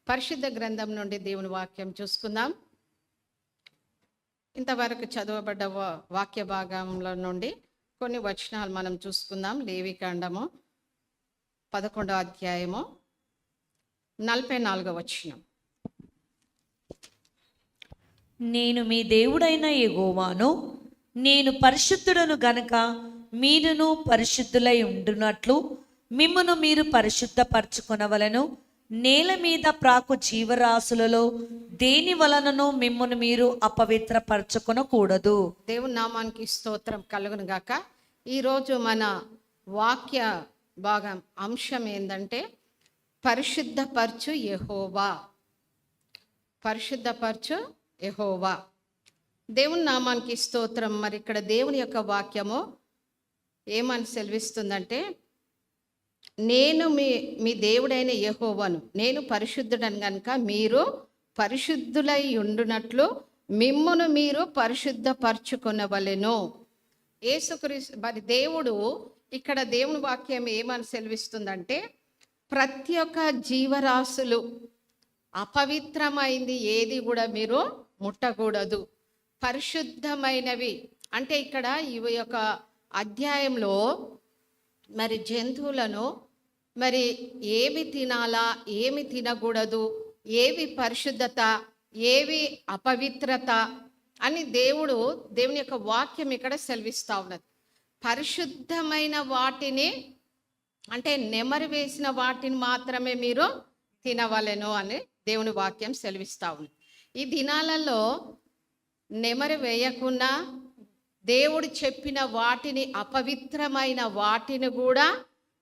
పరిశుద్ధ గ్రంథం నుండి దేవుని వాక్యం చూసుకుందాం. ఇంతవరకు చదవబడ్డ వాక్య భాగంలో నుండి కొన్ని వచనాలు మనం చూసుకుందాం. లేవికాండము 11వ అధ్యాయము 44వ వచనం. నేను మీ దేవుడైన యెహోవాను, నేను పరిశుద్ధుడను గనక మీరును పరిశుద్ధులై ఉండునట్లు మిమ్మును మీరు పరిశుద్ధపరచుకొనవలెను. నేల మీద ప్రాకు జీవరాశులలో దేని వలనను మిమ్మును మీరు అపవిత్రపరచుకొనకూడదు. దేవుని నామానికి స్తోత్రం కలుగును గాక. ఈరోజు మన వాక్య భాగం అంశం ఏంటంటే పరిశుద్ధపరచు యెహోవా. పరిశుద్ధపరచు యెహోవా. దేవుని నామానికి స్తోత్రం. మరి ఇక్కడ దేవుని యొక్క వాక్యము ఏమని సెలవిస్తుందంటే, నేను మీ దేవుడైన యెహోవాను, నేను పరిశుద్ధుడను కనుక మీరు పరిశుద్ధులై ఉండునట్లు మిమ్మును మీరు పరిశుద్ధపరచుకొనవలెను. యేసుక్రీస్తు మరి దేవుడు ఇక్కడ దేవుని వాక్యం ఏమని సెలవిస్తుందంటే, ప్రతి ఒక్క జీవరాశులు అపవిత్రమైంది ఏది కూడా మీరు ముట్టకూడదు, పరిశుద్ధమైనవి. అంటే ఇక్కడ ఈ యొక్క అధ్యాయంలో మరి జంతువులను మరి ఏవి తినాలా, ఏమి తినకూడదు, ఏవి పరిశుద్ధత, ఏవి అపవిత్రత అని దేవుని యొక్క వాక్యం ఇక్కడ సెలవిస్తూ ఉన్నది. పరిశుద్ధమైన వాటిని అంటే నెమరు వేసిన వాటిని మాత్రమే మీరు తినవలెను అని దేవుని వాక్యం సెలవిస్తూ ఉంది. ఈ దినాలలో నెమరు వేయకుండా దేవుడు చెప్పిన వాటిని, అపవిత్రమైన వాటిని కూడా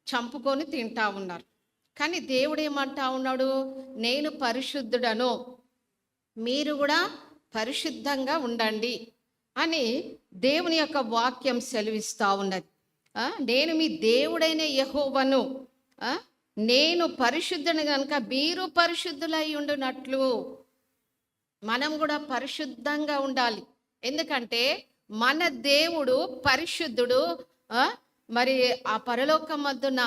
చంపుకొని తింటా ఉన్నారు. కానీ దేవుడు ఏమంటా ఉన్నాడు, నేను పరిశుద్ధుడను, మీరు కూడా పరిశుద్ధంగా ఉండండి అని దేవుని యొక్క వాక్యం సెలవిస్తూ ఉన్నది. నేను మీ దేవుడైన యెహోవాను, నేను పరిశుద్ధుని కనుక మీరు పరిశుద్ధులై ఉండునట్లు. మనం కూడా పరిశుద్ధంగా ఉండాలి. ఎందుకంటే మన దేవుడు పరిశుద్ధుడు. మరి ఆ పరలోకమందున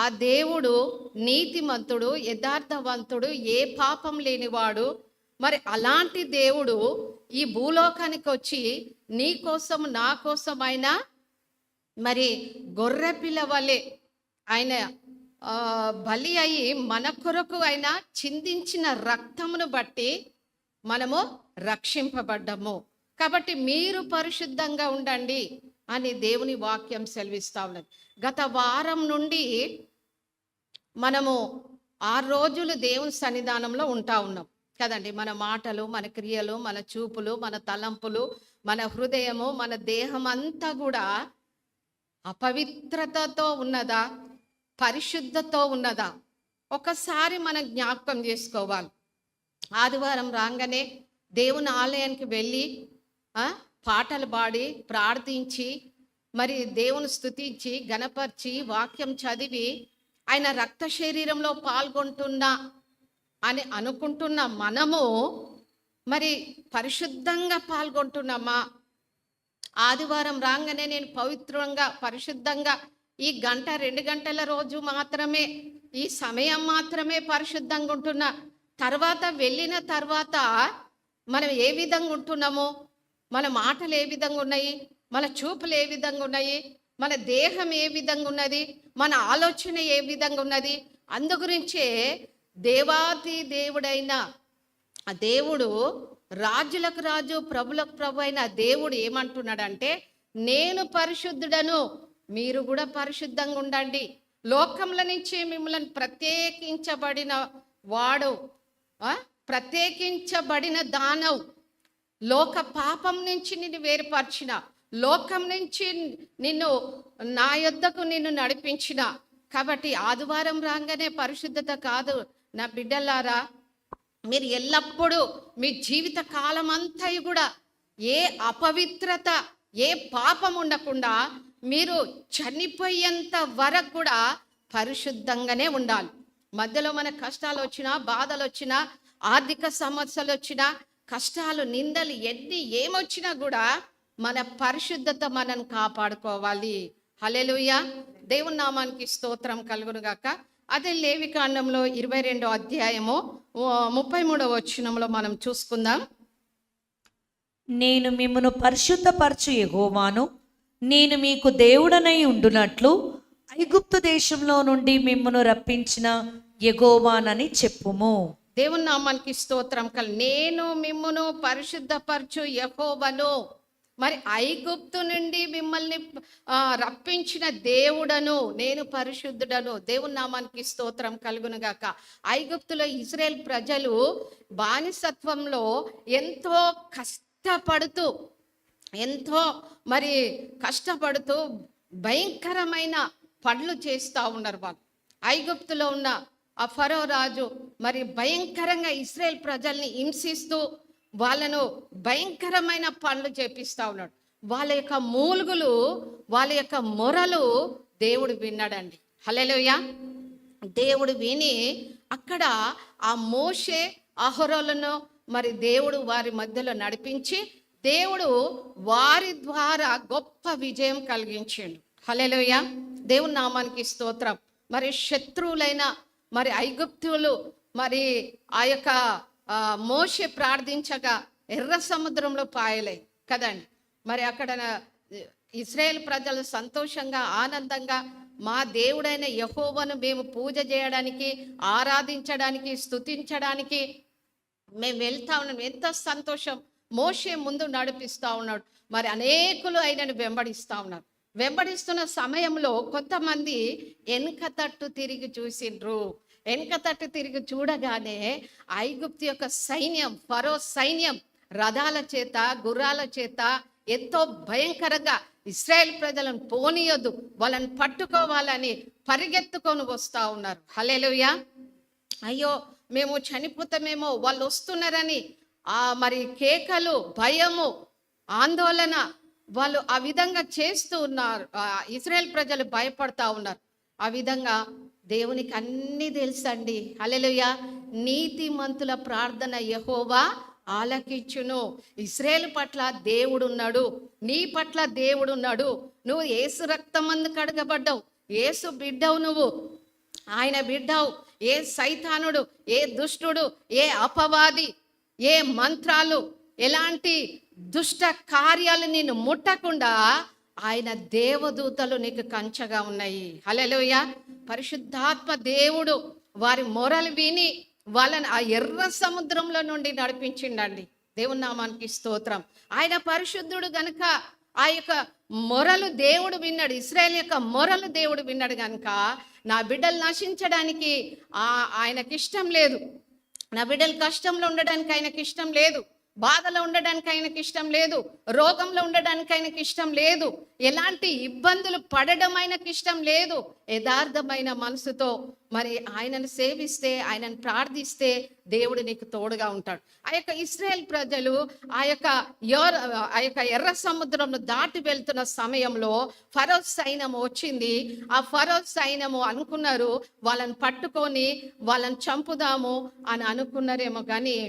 ఆ దేవుడు నీతిమంతుడు, యథార్థవంతుడు, ఏ పాపం లేనివాడు. మరి అలాంటి దేవుడు ఈ భూలోకానికి వచ్చి నీ కోసం నా కోసం ఆయన మరి గొర్రె పిల్ల వలె ఆయన బలి అయి మన కొరకు ఆయన చిందించిన రక్తమును బట్టి మనము రక్షింపబడ్డము. కాబట్టి మీరు పరిశుద్ధంగా ఉండండి అని దేవుని వాక్యం సెలవిస్తూ ఉన్నది. గత వారం నుండి మనము 6 రోజులు దేవుని సన్నిధానంలో ఉంటా ఉన్నాం కదండి. మన మాటలు, మన క్రియలు, మన చూపులు, మన తలంపులు, మన హృదయము, మన దేహం అంతా కూడా అపవిత్రతతో ఉన్నదా, పరిశుద్ధతో ఉన్నదా? ఒకసారి మనం జ్ఞాపకం చేసుకోవాలి. ఆదివారం రాగానే దేవుని ఆలయానికి వెళ్ళి పాటలు పాడి ప్రార్థించి మరి దేవుని స్తుతించి గణపరిచి వాక్యం చదివి ఆయన రక్త శరీరంలో పాల్గొంటున్నా అని అనుకుంటున్న మనము మరి పరిశుద్ధంగా పాల్గొంటున్నామా? ఆదివారం రాగానే నేను పవిత్రంగా పరిశుద్ధంగా ఈ 1-2 గంటల రోజు మాత్రమే, ఈ సమయం మాత్రమే పరిశుద్ధంగా ఉంటున్నా, తర్వాత వెళ్ళిన తర్వాత మనం ఏ విధంగా ఉంటున్నాము, మన మాటలు ఏ విధంగా ఉన్నాయి, మన చూపులు ఏ విధంగా ఉన్నాయి, మన దేహం ఏ విధంగా ఉన్నది, మన ఆలోచన ఏ విధంగా ఉన్నది. అందు గురించే దేవాది దేవుడైన ఆ దేవుడు, రాజులకు రాజు, ప్రభులకు ప్రభు అయిన దేవుడు ఏమంటున్నాడంటే, నేను పరిశుద్ధుడను, మీరు కూడా పరిశుద్ధంగా ఉండండి. లోకంలో నుంచి మిమ్మల్ని ప్రత్యేకించబడిన వాడు, ప్రత్యేకించబడిన దానవు, లోక పాపం నుంచి నిన్ను వేరుపరిచిన, లోకం నుంచి నిన్ను నా యొద్దకు నిన్ను నడిపించిన. కాబట్టి ఆదివారం రాగానే పరిశుద్ధత కాదు నా బిడ్డలారా. మీరు ఎల్లప్పుడూ మీ జీవిత కాలం అంతా కూడా ఏ అపవిత్రత, ఏ పాపం ఉండకుండా మీరు చనిపోయేంత వరకు కూడా పరిశుద్ధంగానే ఉండాలి. మధ్యలో మన కష్టాలు వచ్చినా, బాధలు వచ్చినా, ఆర్థిక సమస్యలు వచ్చినా, కష్టాలు, నిందలు ఏమొచ్చినా కూడా మన పరిశుద్ధత మనం కాపాడుకోవాలి. హల్లెలూయా. దేవుని నామానికి స్తోత్రం కలుగును గాక. అదే లేవికాండంలో 22 అధ్యాయము 33 వచనంలో మనం చూసుకుందాం. నేను మిమ్మును పరిశుద్ధపరచు యెహోవాను, నేను మీకు దేవుడనై ఉండునట్లు ఐగుప్తు దేశంలో నుండి మిమ్మును రప్పించిన యెహోవానని చెప్పుము. దేవుని నామానికి స్తోత్రం నేను మిమ్మును పరిశుద్ధపరచు యెహోవాను, మరి ఐగుప్తు నుండి మిమ్మల్ని రప్పించిన దేవుడను, నేను పరిశుద్ధుడను. దేవుని నామానికి స్తోత్రం కలుగును గాక. ఐగుప్తులో ఇజ్రాయేల్ ప్రజలు బానిసత్వంలో ఎంతో మరి కష్టపడుతూ భయంకరమైన పనులు చేస్తూ ఉన్నారు వాళ్ళు. ఐగుప్తులో ఉన్న ఆ ఫరో రాజు మరి భయంకరంగా ఇశ్రాయేల్ ప్రజల్ని హింసిస్తూ వాళ్ళను భయంకరమైన పనులు చేపిస్తూ ఉన్నాడు. వాళ్ళ యొక్క మూలుగులు, వాళ్ళ యొక్క మొరలు దేవుడు విన్నాడండి. హల్లెలూయా. దేవుడు విని అక్కడ ఆ మోషే అహరోలను మరి దేవుడు వారి మధ్యలో నడిపించి దేవుడు వారి ద్వారా గొప్ప విజయం కలిగించిండు. హల్లెలూయా. దేవుని నామానికి స్తోత్రం. మరి శత్రువులైన మరి ఐగుప్తులు మరి ఆ యొక్క మోషే ప్రార్థించగా ఎర్ర సముద్రంలో పాయలే కదండి. మరి అక్కడ ఇశ్రాయేల్ ప్రజలు సంతోషంగా ఆనందంగా మా దేవుడైన యెహోవాను మేము పూజ చేయడానికి, ఆరాధించడానికి, స్తుతించడానికి మేము వెళ్తా ఉన్నాం. ఎంత సంతోషం. మోషే ముందు నడిపిస్తూ ఉన్నాడు. మరి అనేకులు ఆయనను వెంబడిస్తూ ఉన్నారు. వెంబడిస్తున్న సమయంలో కొంతమంది వెనుక తట్టు తిరిగి చూసిండ్రు. వెనుక తట్టు తిరిగి చూడగానే ఐగుప్తు యొక్క సైన్యం, ఫరో సైన్యం రథాల చేత, గుర్రాల చేత ఎంతో భయంకరంగా ఇశ్రాయేల్ ప్రజలను పోనీయొద్దు, వాళ్ళని పట్టుకోవాలని పరిగెత్తుకొని వస్తూ ఉన్నారు. హల్లెలూయా. అయ్యో మేము చనిపోతామేమో, వాళ్ళు వస్తున్నారని మరి కేకలు, భయము, ఆందోళన వాళ్ళు ఆ విధంగా చేస్తూ ఉన్నారు. ఇశ్రాయేల్ ప్రజలు భయపడతా ఉన్నారు. ఆ విధంగా దేవునికి అన్నీ తెలుసండి. హల్లెలూయా. నీతిమంతుల ప్రార్థన యెహోవా ఆలకించును. ఇశ్రాయేలు పట్ల దేవుడున్నాడు, నీ పట్ల దేవుడున్నాడు. నువ్వు యేసు రక్తమందు కడగబడ్డావు, యేసు బిడ్డవు, నువ్వు ఆయన బిడ్డవు. ఏ సైతానుడు, ఏ దుష్టుడు, ఏ అపవాది, ఏ మంత్రాలు, ఎలాంటి దుష్ట కార్యాలు నిన్ను ముట్టకుండా ఆయన దేవదూతలు నీకు కంచగా ఉన్నాయి. హల్లెలూయా. పరిశుద్ధాత్మ దేవుడు వారి మొరలు విని వాళ్ళని ఆ ఎర్ర సముద్రంలో నుండి నడిపించిండండి. దేవుని నామానికి స్తోత్రం. ఆయన పరిశుద్ధుడు గనుక ఆ యొక్క మొరలు దేవుడు విన్నాడు. ఇశ్రాయేల్ యొక్క మొరలు దేవుడు విన్నాడు గనుక నా బిడ్డలు నశించడానికి ఆయనకి ఇష్టం లేదు. నా బిడ్డలు కష్టంలో ఉండడానికి ఆయనకి ఇష్టం లేదు. బాధలో ఉండడానికి ఆయనకి ఇష్టం లేదు. రోగంలో ఉండడానికి ఆయనకి ఇష్టం లేదు. ఎలాంటి ఇబ్బందులు పడడం ఆయనకి ఇష్టం లేదు. యథార్థమైన మనసుతో మరి ఆయనను సేవిస్తే, ఆయనను ప్రార్థిస్తే దేవుడు నీకు తోడుగా ఉంటాడు. ఆ యొక్క ఇశ్రాయేల్ ప్రజలు ఆ యొక్క ఎర్ర సముద్రంను దాటి వెళ్తున్న సమయంలో ఫరో సైన్యము వచ్చింది. ఆ ఫరో సైన్యము అనుకున్నారు వాళ్ళని పట్టుకొని వాళ్ళని చంపుదాము అని అనుకున్నారేమో కానీ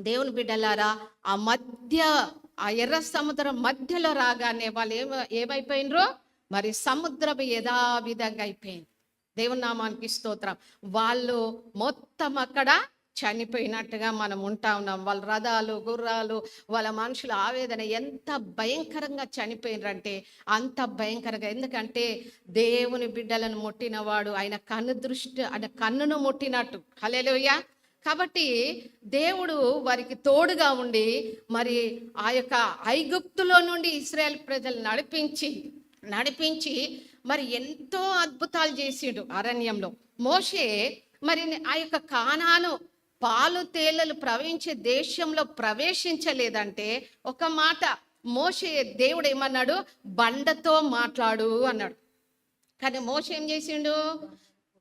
దేవుని బిడ్డలారా ఆ ఎర్ర సముద్రం మధ్యలో రాగానే వాళ్ళు ఏమైపోయినరో మరి సముద్రం యథావిధంగా అయిపోయింది. దేవుని నామానికి స్తోత్రం. వాళ్ళు మొత్తం అక్కడ చనిపోయినట్టుగా మనం ఉంటా ఉన్నాం. వాళ్ళ రథాలు, గుర్రాలు, వాళ్ళ మనుషుల ఆవేదన ఎంత భయంకరంగా చనిపోయినరంటే అంత భయంకరంగా. ఎందుకంటే దేవుని బిడ్డలను ముట్టినవాడు ఆయన కన్నును ముట్టినట్టు. హల్లెలూయా. కాబట్టి దేవుడు వారికి తోడుగా ఉండి మరి ఆ యొక్క ఐగుప్తులో నుండి ఇశ్రాయేల్ ప్రజలు నడిపించి మరి ఎంతో అద్భుతాలు చేసిండు అరణ్యంలో. మోషే మరి ఆ యొక్క కానాను పాలు తేళ్లు ప్రవహించే దేశంలో ప్రవేశించలేదంటే ఒక మాట మోషే దేవుడు ఏమన్నాడు, బండతో మాట్లాడు అన్నాడు. కానీ మోషే ఏం చేసిండు,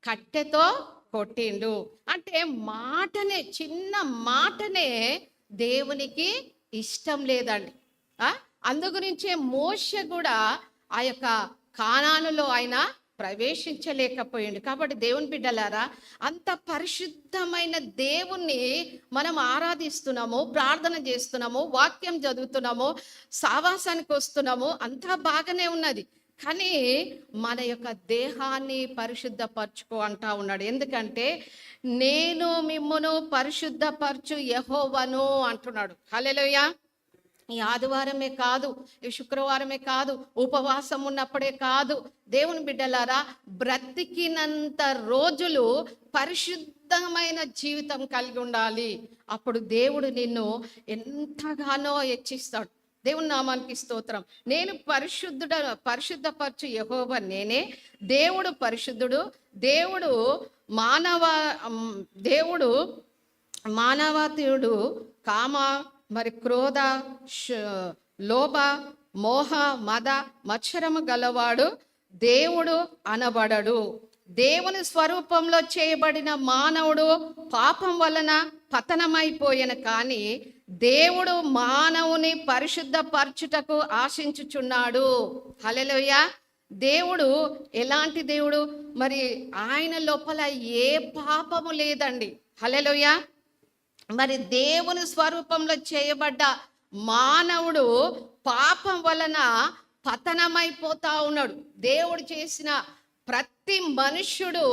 కట్టెతో కొట్టిండు. అంటే చిన్న మాటనే దేవునికి ఇష్టం లేదండి. అందుగురించే మోషే కూడా ఆ యొక్క కానానులో ఆయన ప్రవేశించలేకపోయిండు. కాబట్టి దేవుని బిడ్డలారా, అంత పరిశుద్ధమైన దేవుణ్ణి మనం ఆరాధిస్తున్నాము, ప్రార్థన చేస్తున్నాము, వాక్యం చదువుతున్నాము, సావాసానికి వస్తున్నాము, అంతా బాగానే ఉన్నది. కానీ మన యొక్క దేహాన్ని పరిశుద్ధపరచుకో అంటా ఉన్నాడు. ఎందుకంటే నేను మిమ్మును పరిశుద్ధపరచు యెహోవాను అంటున్నాడు. హల్లెలూయా. ఈ ఆదివారమే కాదు, ఈ శుక్రవారమే కాదు, ఉపవాసం ఉన్నప్పుడే కాదు, దేవుని బిడ్డలారా బ్రతికినంత రోజులు పరిశుద్ధమైన జీవితం కలిగి ఉండాలి. అప్పుడు దేవుడు నిన్ను ఎంతగానో హెచ్చిస్తాడు. దేవుని నామానికి స్తోత్రం. నేను పరిశుద్ధపరచు యెహోవా నేనే. దేవుడు పరిశుద్ధుడు. దేవుడు మానవాతీయుడు. కామ, మరి క్రోధ, లోభ, మోహ, మద, మత్సరము గలవాడు దేవుడు అనబడడు. దేవుని స్వరూపంలో చేయబడిన మానవుడు పాపం వలన పతనమైపోయాను, కానీ దేవుడు మానవుని పరిశుద్ధపరచుటకు ఆశించుచున్నాడు. హల్లెలూయా. దేవుడు ఎలాంటి దేవుడు? మరి ఆయన లోపల ఏ పాపము లేదండి. హల్లెలూయా. మరి దేవుని స్వరూపంలో చేయబడ్డ మానవుడు పాపం వలన పతనమైపోతా ఉన్నాడు. దేవుడు చేసిన ప్రతి మనుష్యుడు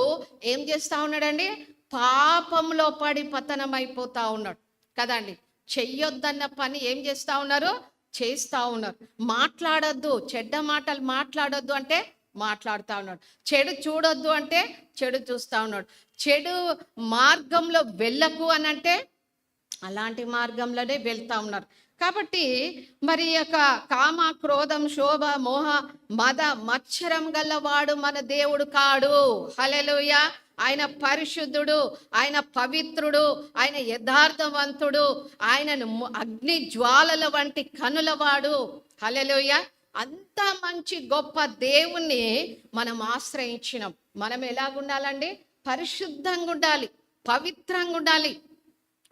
ఏం చేస్తా ఉన్నాడండి? పాపంలో పడి పతనమైపోతా ఉన్నాడు కదండి. చెయ్యొద్దన్న పని ఏం చేస్తా ఉన్నారు? చేస్తా ఉన్నారు. మాట్లాడొద్దు, చెడ్డ మాటలు మాట్లాడొద్దు అంటే మాట్లాడుతూ ఉన్నాడు. చెడు చూడొద్దు అంటే చెడు చూస్తూ ఉన్నాడు. చెడు మార్గంలో వెళ్ళకు అని అంటే అలాంటి మార్గంలోనే వెళ్తా ఉన్నారు. కాబట్టి మరి యొక్క కామ, క్రోధం, శోభ, మోహ, మద, మత్సరం గలవాడు మన దేవుడు కాడు. హల్లెలూయా. ఆయన పరిశుద్ధుడు, ఆయన పవిత్రుడు, ఆయన యథార్థవంతుడు, ఆయన అగ్ని జ్వాలల వంటి కనులవాడు. హల్లెలూయా. అంత మంచి గొప్ప దేవుణ్ణి మనం ఆశ్రయించినాం. మనం ఎలాగుండాలండి? పరిశుద్ధంగా ఉండాలి, పవిత్రంగా ఉండాలి.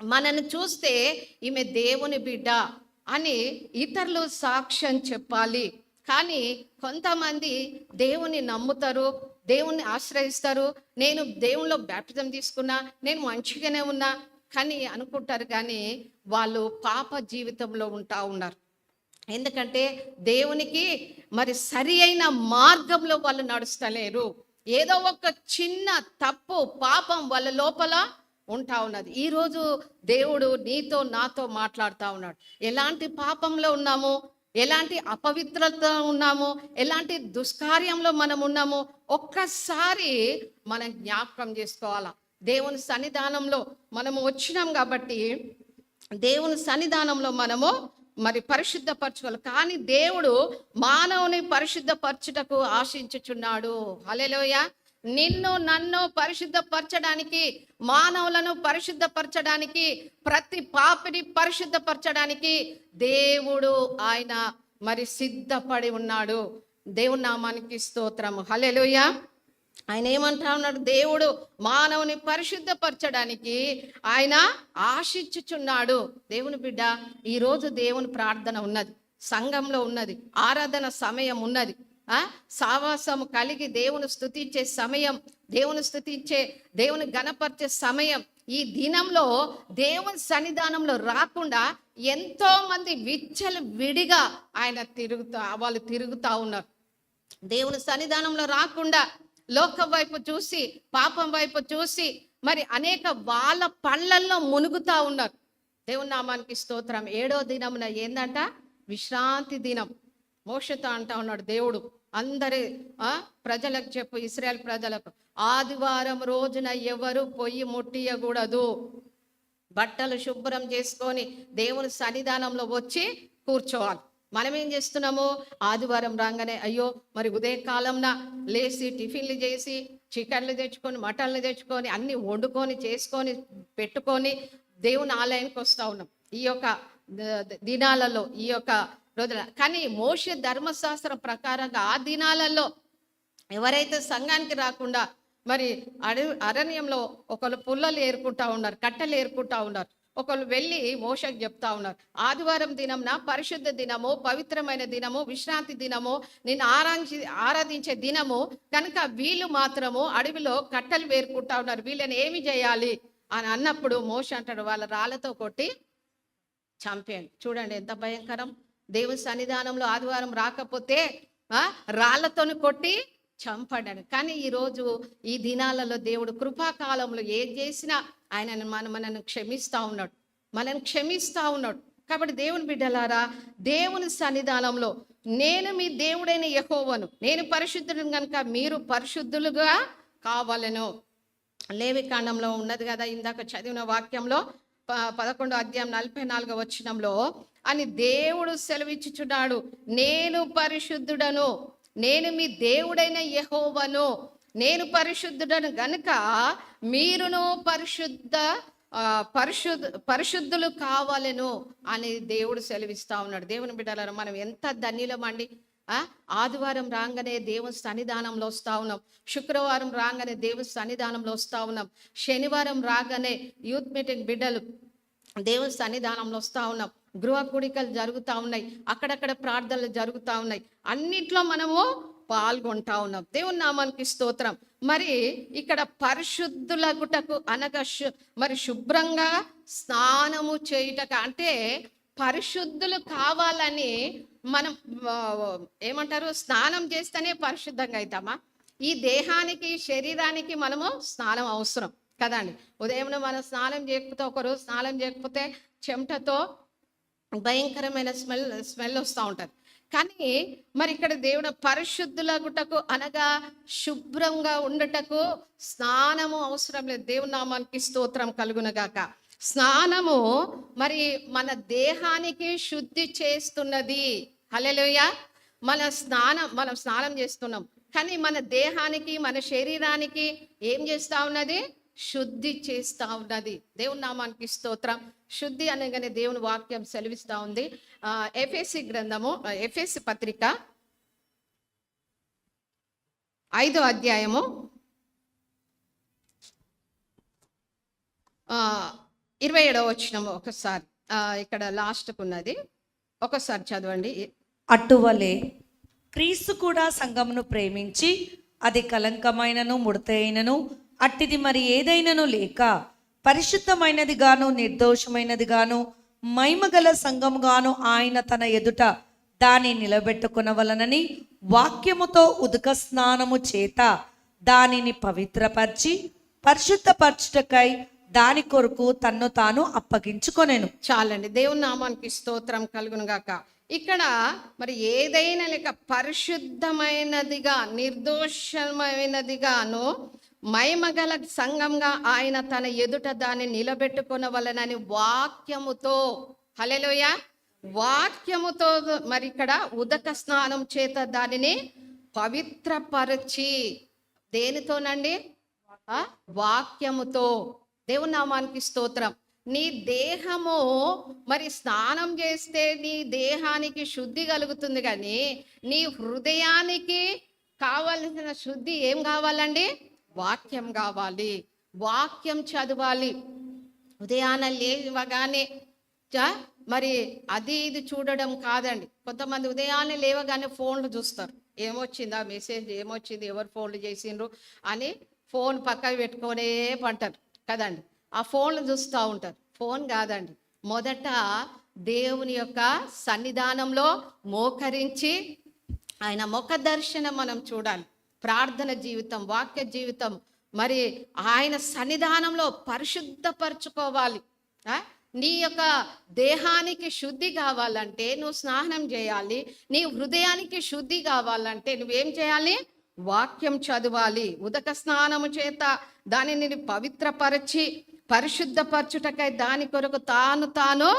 మనను చూస్తే ఈమె దేవుని బిడ్డ అని ఇతరులు సాక్ష్యం చెప్పాలి. కానీ కొంతమంది దేవుని నమ్ముతారు, దేవుణ్ణి ఆశ్రయిస్తారు. నేను దేవునిలో బ్యాప్టిజం తీసుకున్నా, నేను మంచిగానే ఉన్నా కానీ అనుకుంటారు, కానీ వాళ్ళు పాప జీవితంలో ఉంటా ఉన్నారు. ఎందుకంటే దేవునికి మరి సరి అయిన మార్గంలో వాళ్ళు నడుస్తలేరు. ఏదో ఒక చిన్న తప్పు, పాపం వాళ్ళ లోపల ఉంటా ఉన్నది. ఈరోజు దేవుడు నీతో నాతో మాట్లాడుతూ ఉన్నాడు. ఎలాంటి పాపంలో ఉన్నాము, ఎలాంటి అపవిత్రత ఉన్నాము, ఎలాంటి దుష్కార్యంలో మనం ఉన్నాము ఒక్కసారి మనం జ్ఞాపకం చేసుకోవాలా. దేవుని సన్నిధానంలో మనము వచ్చినాం కాబట్టి దేవుని సన్నిధానంలో మనము మరి పరిశుద్ధపరచుకోవాలి. కానీ దేవుడు మానవుని పరిశుద్ధపరచుటకు ఆశించుచున్నాడు. హల్లెలూయా. నిన్ను నన్ను పరిశుద్ధపరచడానికి, మానవులను పరిశుద్ధపరచడానికి, ప్రతి పాపిని పరిశుద్ధపరచడానికి దేవుడు ఆయన మరి సిద్ధపడి ఉన్నాడు. దేవుని నామానికి స్తోత్రము. హల్లెలూయా. ఆయన ఏమంటా ఉన్నాడు? దేవుడు మానవుని పరిశుద్ధపరచడానికి ఆయన ఆశించుచున్నాడు. దేవుని బిడ్డ, ఈరోజు దేవుని ప్రార్థన ఉన్నది, సంఘంలో ఉన్నది, ఆరాధన సమయం ఉన్నది, సావాసము కలిగి దేవుని స్తుతించే సమయం, దేవుని గణపరిచే సమయం. ఈ దినంలో దేవుని సన్నిధానంలో రాకుండా ఎంతో మంది విడిగా వాళ్ళు తిరుగుతా ఉన్నారు. దేవుని సన్నిధానంలో రాకుండా లోకం వైపు చూసి, పాపం వైపు చూసి మరి అనేక వాళ్ళ పళ్ళల్లో మునుగుతా ఉన్నారు. దేవుని నామానికి స్తోత్రం. 7వ దినమున ఏందంట? విశ్రాంతి దినం. మోషతో అంటా ఉన్నాడు దేవుడు, అందరి ప్రజలకు చెప్పు, ఇశ్రాయేల్ ప్రజలకు, ఆదివారం రోజున ఎవరు పొయ్యి ముట్టియకూడదు. బట్టలు శుభ్రం చేసుకొని దేవుని సన్నిధానంలో వచ్చి కూర్చోవాలి. మనం ఏం చేస్తున్నాము? ఆదివారం రాగానే అయ్యో మరి ఉదయకాలంన లేచి టిఫిన్లు చేసి, చికెన్లు తెచ్చుకొని, మటన్లు తెచ్చుకొని, అన్ని వండుకొని చేసుకొని పెట్టుకొని దేవుని ఆలయానికి వస్తూ ఉన్నాం ఈ యొక్క దినాలలో, ఈ యొక్క రోజున. కానీ మోషే ధర్మశాస్త్రం ప్రకారంగా ఆ దినాలలో ఎవరైతే సంఘానికి రాకుండా మరి అరణ్యంలో ఒకళ్ళు పుల్లలు ఏరుకుంటా ఉన్నారు, కట్టెలు ఏరుకుంటా ఉన్నారు. ఒకళ్ళు వెళ్ళి మోషకు చెప్తా ఉన్నారు, ఆదివారం దినంన పరిశుద్ధ దినము, పవిత్రమైన దినము, విశ్రాంతి దినము, నిన్ను ఆరాధించే దినము కనుక వీళ్ళు మాత్రము అడవిలో కట్టెలు వేరుకుంటా ఉన్నారు, వీళ్ళని ఏమి చేయాలి అని అన్నప్పుడు మోషే అంటాడు, వాళ్ళ రాళ్ళతో కొట్టి చంపేయండి. చూడండి ఎంత భయంకరం. దేవుని సన్నిధానంలో ఆదివారం రాకపోతే రాళ్లతోని కొట్టి చంపడాడు. కానీ ఈరోజు ఈ దినాలలో దేవుడు కృపాకాలంలో ఏది చేసినా ఆయన మనల్ని క్షమిస్తూ ఉన్నాడు, మనల్ని క్షమిస్తూ ఉన్నాడు. కాబట్టి దేవుని బిడ్డలారా, దేవుని సన్నిధానంలో నేను మీ దేవుడైన యెహోవాను, నేను పరిశుద్ధుడిని కనుక మీరు పరిశుద్ధులుగా కావాలను. లేవికాండంలో ఉన్నది కదా, ఇందాక చదివిన వాక్యంలో 11వ అధ్యాయం 44వ వచనంలో అని దేవుడు సెలవిచ్చుచున్నాడు, నేను పరిశుద్ధుడను, నేను మీ దేవుడైన యెహోవాను, నేను పరిశుద్ధుడను గనుక మీరును పరిశుద్ధులు కావాలను అని దేవుడు సెలవిస్తా ఉన్నాడు. దేవుని బిడ్డలారా, మనం ఎంత ధన్యులమండి. ఆదివారం రాగానే దేవుని సన్నిధానంలో వస్తూ ఉన్నాం, శుక్రవారం రాగానే దేవుని సన్నిధానంలో వస్తూ ఉన్నాం, శనివారం రాగానే యూత్ మీటింగ్ బిడ్డలు దేవుని సన్నిధానంలో వస్తూ ఉన్నాం, గృహ కూడికలు జరుగుతూ ఉన్నాయి, అక్కడక్కడ ప్రార్థనలు జరుగుతూ ఉన్నాయి, అన్నిట్లో మనము పాల్గొంటా ఉన్నాం. దేవుని నామానికి స్తోత్రం. మరి ఇక్కడ పరిశుద్ధులగుటకు అనగా మరి శుభ్రంగా స్నానము చేయుటక అంటే పరిశుద్ధులు కావాలని మనం ఏమంటారు, స్నానం చేస్తేనే పరిశుద్ధంగా అవుతామా? ఈ దేహానికి శరీరానికి మనము స్నానం అవసరం కదండి. ఉదయం మనం స్నానం చేయకపోతే, ఒకరోజు స్నానం చేయకపోతే చెమటతో భయంకరమైన స్మెల్ వస్తూ ఉంటుంది. కానీ మరి ఇక్కడ దేవుడు పరిశుద్ధులగుటకు అనగా శుభ్రంగా ఉండటకు స్నానము అవసరం లేదు. దేవుని నామానికి స్తోత్రం కలుగునగాక. స్నానము మరి మన దేహానికి శుద్ధి చేస్తున్నది. హల్లెలూయా. మనం స్నానం చేస్తున్నాం, కానీ మన దేహానికి మన శరీరానికి ఏం చేస్తా ఉన్నది? శుద్ధి చేస్తా ఉన్నది. దేవుని నామానికి స్తోత్రం. శుద్ధి అనగానే దేవుని వాక్యం సెలవిస్తా ఉంది. ఎఫెసీ పత్రిక 5వ అధ్యాయము 27వ వచనం ఒకసారి ఇక్కడ లాస్ట్కు ఉన్నది, ఒకసారి చదవండి. అటువలే క్రీస్తు కూడా సంఘమును ప్రేమించి అది కలంకమైనను ముడతైనను అట్టిది మరి ఏదైనను లేక పరిశుద్ధమైనది గాను నిర్దోషమైనది గాను మహిమగల సంఘముగాను ఆయన తన ఎదుట దాన్ని నిలబెట్టుకొనవలనని వాక్యముతో ఉదక స్నానము చేత దానిని పవిత్రపరిచి పరిశుద్ధపరచుటకై దాని కొరకు తన్ను తాను అప్పగించుకొనెను. చాలండి. దేవుని నామానికి స్తోత్రం కలుగును గాక. ఇక్కడ మరి ఏదైనా లేక పరిశుద్ధమైనదిగా నిర్దోషమైనదిగాను మహిమగల సంఘంగా ఆయన తన ఎదుట దాన్ని నిలబెట్టుకొనవలనని వాక్యముతో, హల్లెలూయా, వాక్యముతో మరి ఇక్కడ ఉదక స్నానం చేత దానిని పవిత్రపరచి, దేనితోనండి? వాక్యముతో. దేవుని నామానికి స్తోత్రం. నీ దేహము మరి స్నానం చేస్తే నీ దేహానికి శుద్ధి కలుగుతుంది, కానీ నీ హృదయానికి కావాల్సిన శుద్ధి ఏం కావాలండి? వాక్యం కావాలి. వాక్యం చదవాలి. ఉదయాన లేవగానే మరి అది ఇది చూడడం కాదండి. కొంతమంది ఉదయాన్నే లేవగానే ఫోన్లు చూస్తారు, ఏమొచ్చిందా మెసేజ్, ఏమొచ్చింది, ఎవరు ఫోన్లు చేసిండ్రు అని ఫోన్ పక్కన పెట్టుకొనే పంటారు కదండి. ఆ ఫోన్లు చూస్తూ ఉంటారు. ఫోన్ కాదండి, మొదట దేవుని యొక్క సన్నిధానంలో మోకరించి ఆయన ముఖ దర్శనం మనం చూడాలి. ప్రార్థన జీవితం, వాక్య జీవితం మరి ఆయన సన్నిధానంలో పరిశుద్ధపరచుకోవాలి. నీ యొక్క దేహానికి శుద్ధి కావాలంటే నువ్వు స్నానం చేయాలి. నీ హృదయానికి శుద్ధి కావాలంటే నువ్వేం చేయాలి? వాక్యం చదవాలి. ఉదక స్నానము చేత దానిని పవిత్రపరచి పరిశుద్ధపరచుటకై దాని కొరకు తాను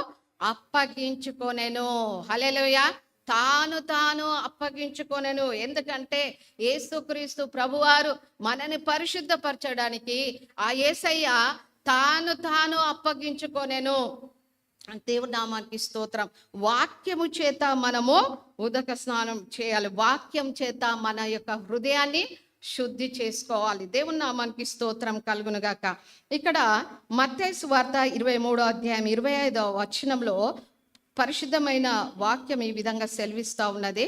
అప్పగించుకొనెను. హల్లెలూయా. తాను అప్పగించుకొనెను. ఎందుకంటే యేసుక్రీస్తు ప్రభువారు మనని పరిశుద్ధపరచడానికి ఆ యేసయ్య తాను అప్పగించుకొనెను. దేవుని నామానికి స్తోత్రం. వాక్యము చేత మనము ఉదక స్నానం చేయాలి. వాక్యం చేత మన యొక్క హృదయాన్ని శుద్ధి చేసుకోవాలి. దేవుని నామానికి స్తోత్రం కలుగునుగాక. ఇక్కడ మత్తయి సువార్త 23వ అధ్యాయం 25వ వచనంలో పరిశుద్ధమైన వాక్యం ఈ విధంగా సెలవిస్తూ ఉన్నది.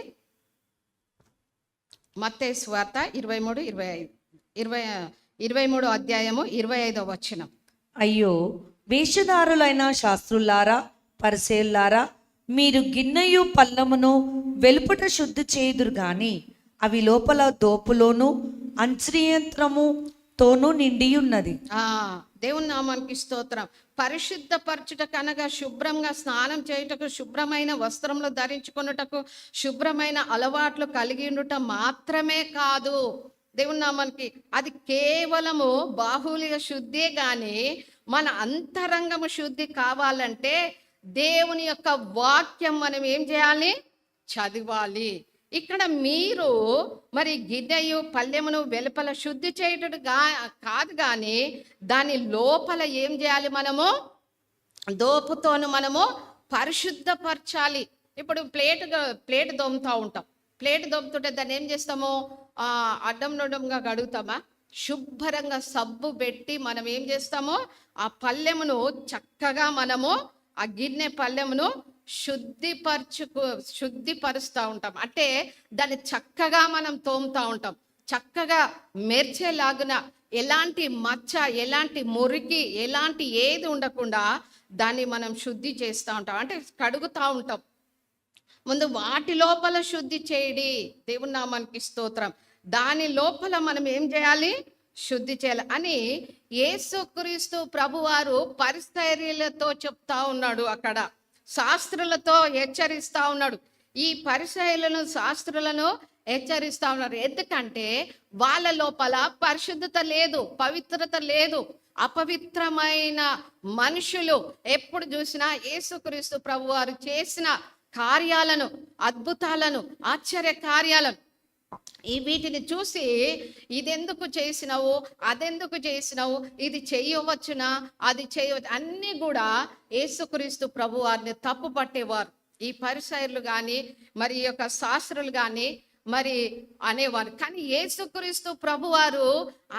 మత్తయి సువార్త 23వ అధ్యాయము 25వ వచనం. అయ్యో వేషధారులైన శాస్త్రులారా, పరిసయ్యులారా, మీరు గిన్నెయు పల్లమును వెలుపట శుద్ధి చేయుదురు గాని అవి లోపల దోపులోను అంత్రియత్రముతోనూ నిండి ఉన్నది. దేవుని నామానికి స్తోత్రం. పరిశుద్ధపరచుట కనగా శుభ్రంగా స్నానం చేయుటకు, శుభ్రమైన వస్త్రములు ధరించుకొనుటకు, శుభ్రమైన అలవాట్లు కలిగి ఉండుట మాత్రమే కాదు. దేవుని నామానికి అది కేవలము బాహుళ్య శుద్ధే గాని మన అంతరంగము శుద్ధి కావాలంటే దేవుని యొక్క వాక్యం మనం ఏం చేయాలి? చదవాలి. ఇక్కడ మీరు మరి గిన్నెయు పల్లెమును వెలుపల శుద్ధి చేయటం కాదు కానీ దాని లోపల ఏం చేయాలి? మనము దోపుతోను మనము పరిశుద్ధపరచాలి. ఇప్పుడు ప్లేట్ దొమ్ముతూ ఉంటాం. ప్లేట్ దొమ్ముతుంటే దాన్ని ఏం చేస్తాము? అడ్డం నొడ్డంగా కడుగుతామా? శుభ్రంగా సబ్బు పెట్టి మనం ఏం చేస్తాము? ఆ పల్లెమును చక్కగా మనము ఆ గిన్నె పల్లెమును శుద్ధిపరుస్తూ ఉంటాం. అంటే దాన్ని చక్కగా మనం తోముతూ ఉంటాం. చక్కగా మెర్చేలాగున ఎలాంటి మచ్చ, ఎలాంటి మురికి, ఎలాంటి ఏది ఉండకుండా దాన్ని మనం శుద్ధి చేస్తూ ఉంటాం. అంటే కడుగుతూ ఉంటాం. ముందు వాటి లోపల శుద్ధి చేయడి. దేవుని నామానికి స్తోత్రం. దాని లోపల మనం ఏం చేయాలి? శుద్ధి చేయాలి అని యేసుక్రీస్తు ప్రభువారు పరిసయ్యులతో చెప్తా ఉన్నాడు. అక్కడ శాస్త్రులతో హెచ్చరిస్తా ఉన్నాడు. ఈ పరిసయ్యులను, శాస్త్రులను హెచ్చరిస్తా ఉన్నారు. ఎందుకంటే వాళ్ళ లోపల పరిశుద్ధత లేదు, పవిత్రత లేదు. అపవిత్రమైన మనుషులు ఎప్పుడు చూసినా యేసుక్రీస్తు ప్రభువారు చేసిన కార్యాలను, అద్భుతాలను, ఆశ్చర్య కార్యాలను వీటిని చూసి ఇదెందుకు చేసినావు, అదెందుకు చేసినావు, ఇది చేయవచ్చునా, అది చేయవచ్చు, అన్నీ కూడా యేసుక్రీస్తు ప్రభువారిని తప్పు పట్టేవారు. ఈ పరిసయ్యులు కానీ మరి ఈ యొక్క శాస్త్రులు కానీ మరి అనేవారు. కానీ యేసుక్రీస్తు ప్రభువారు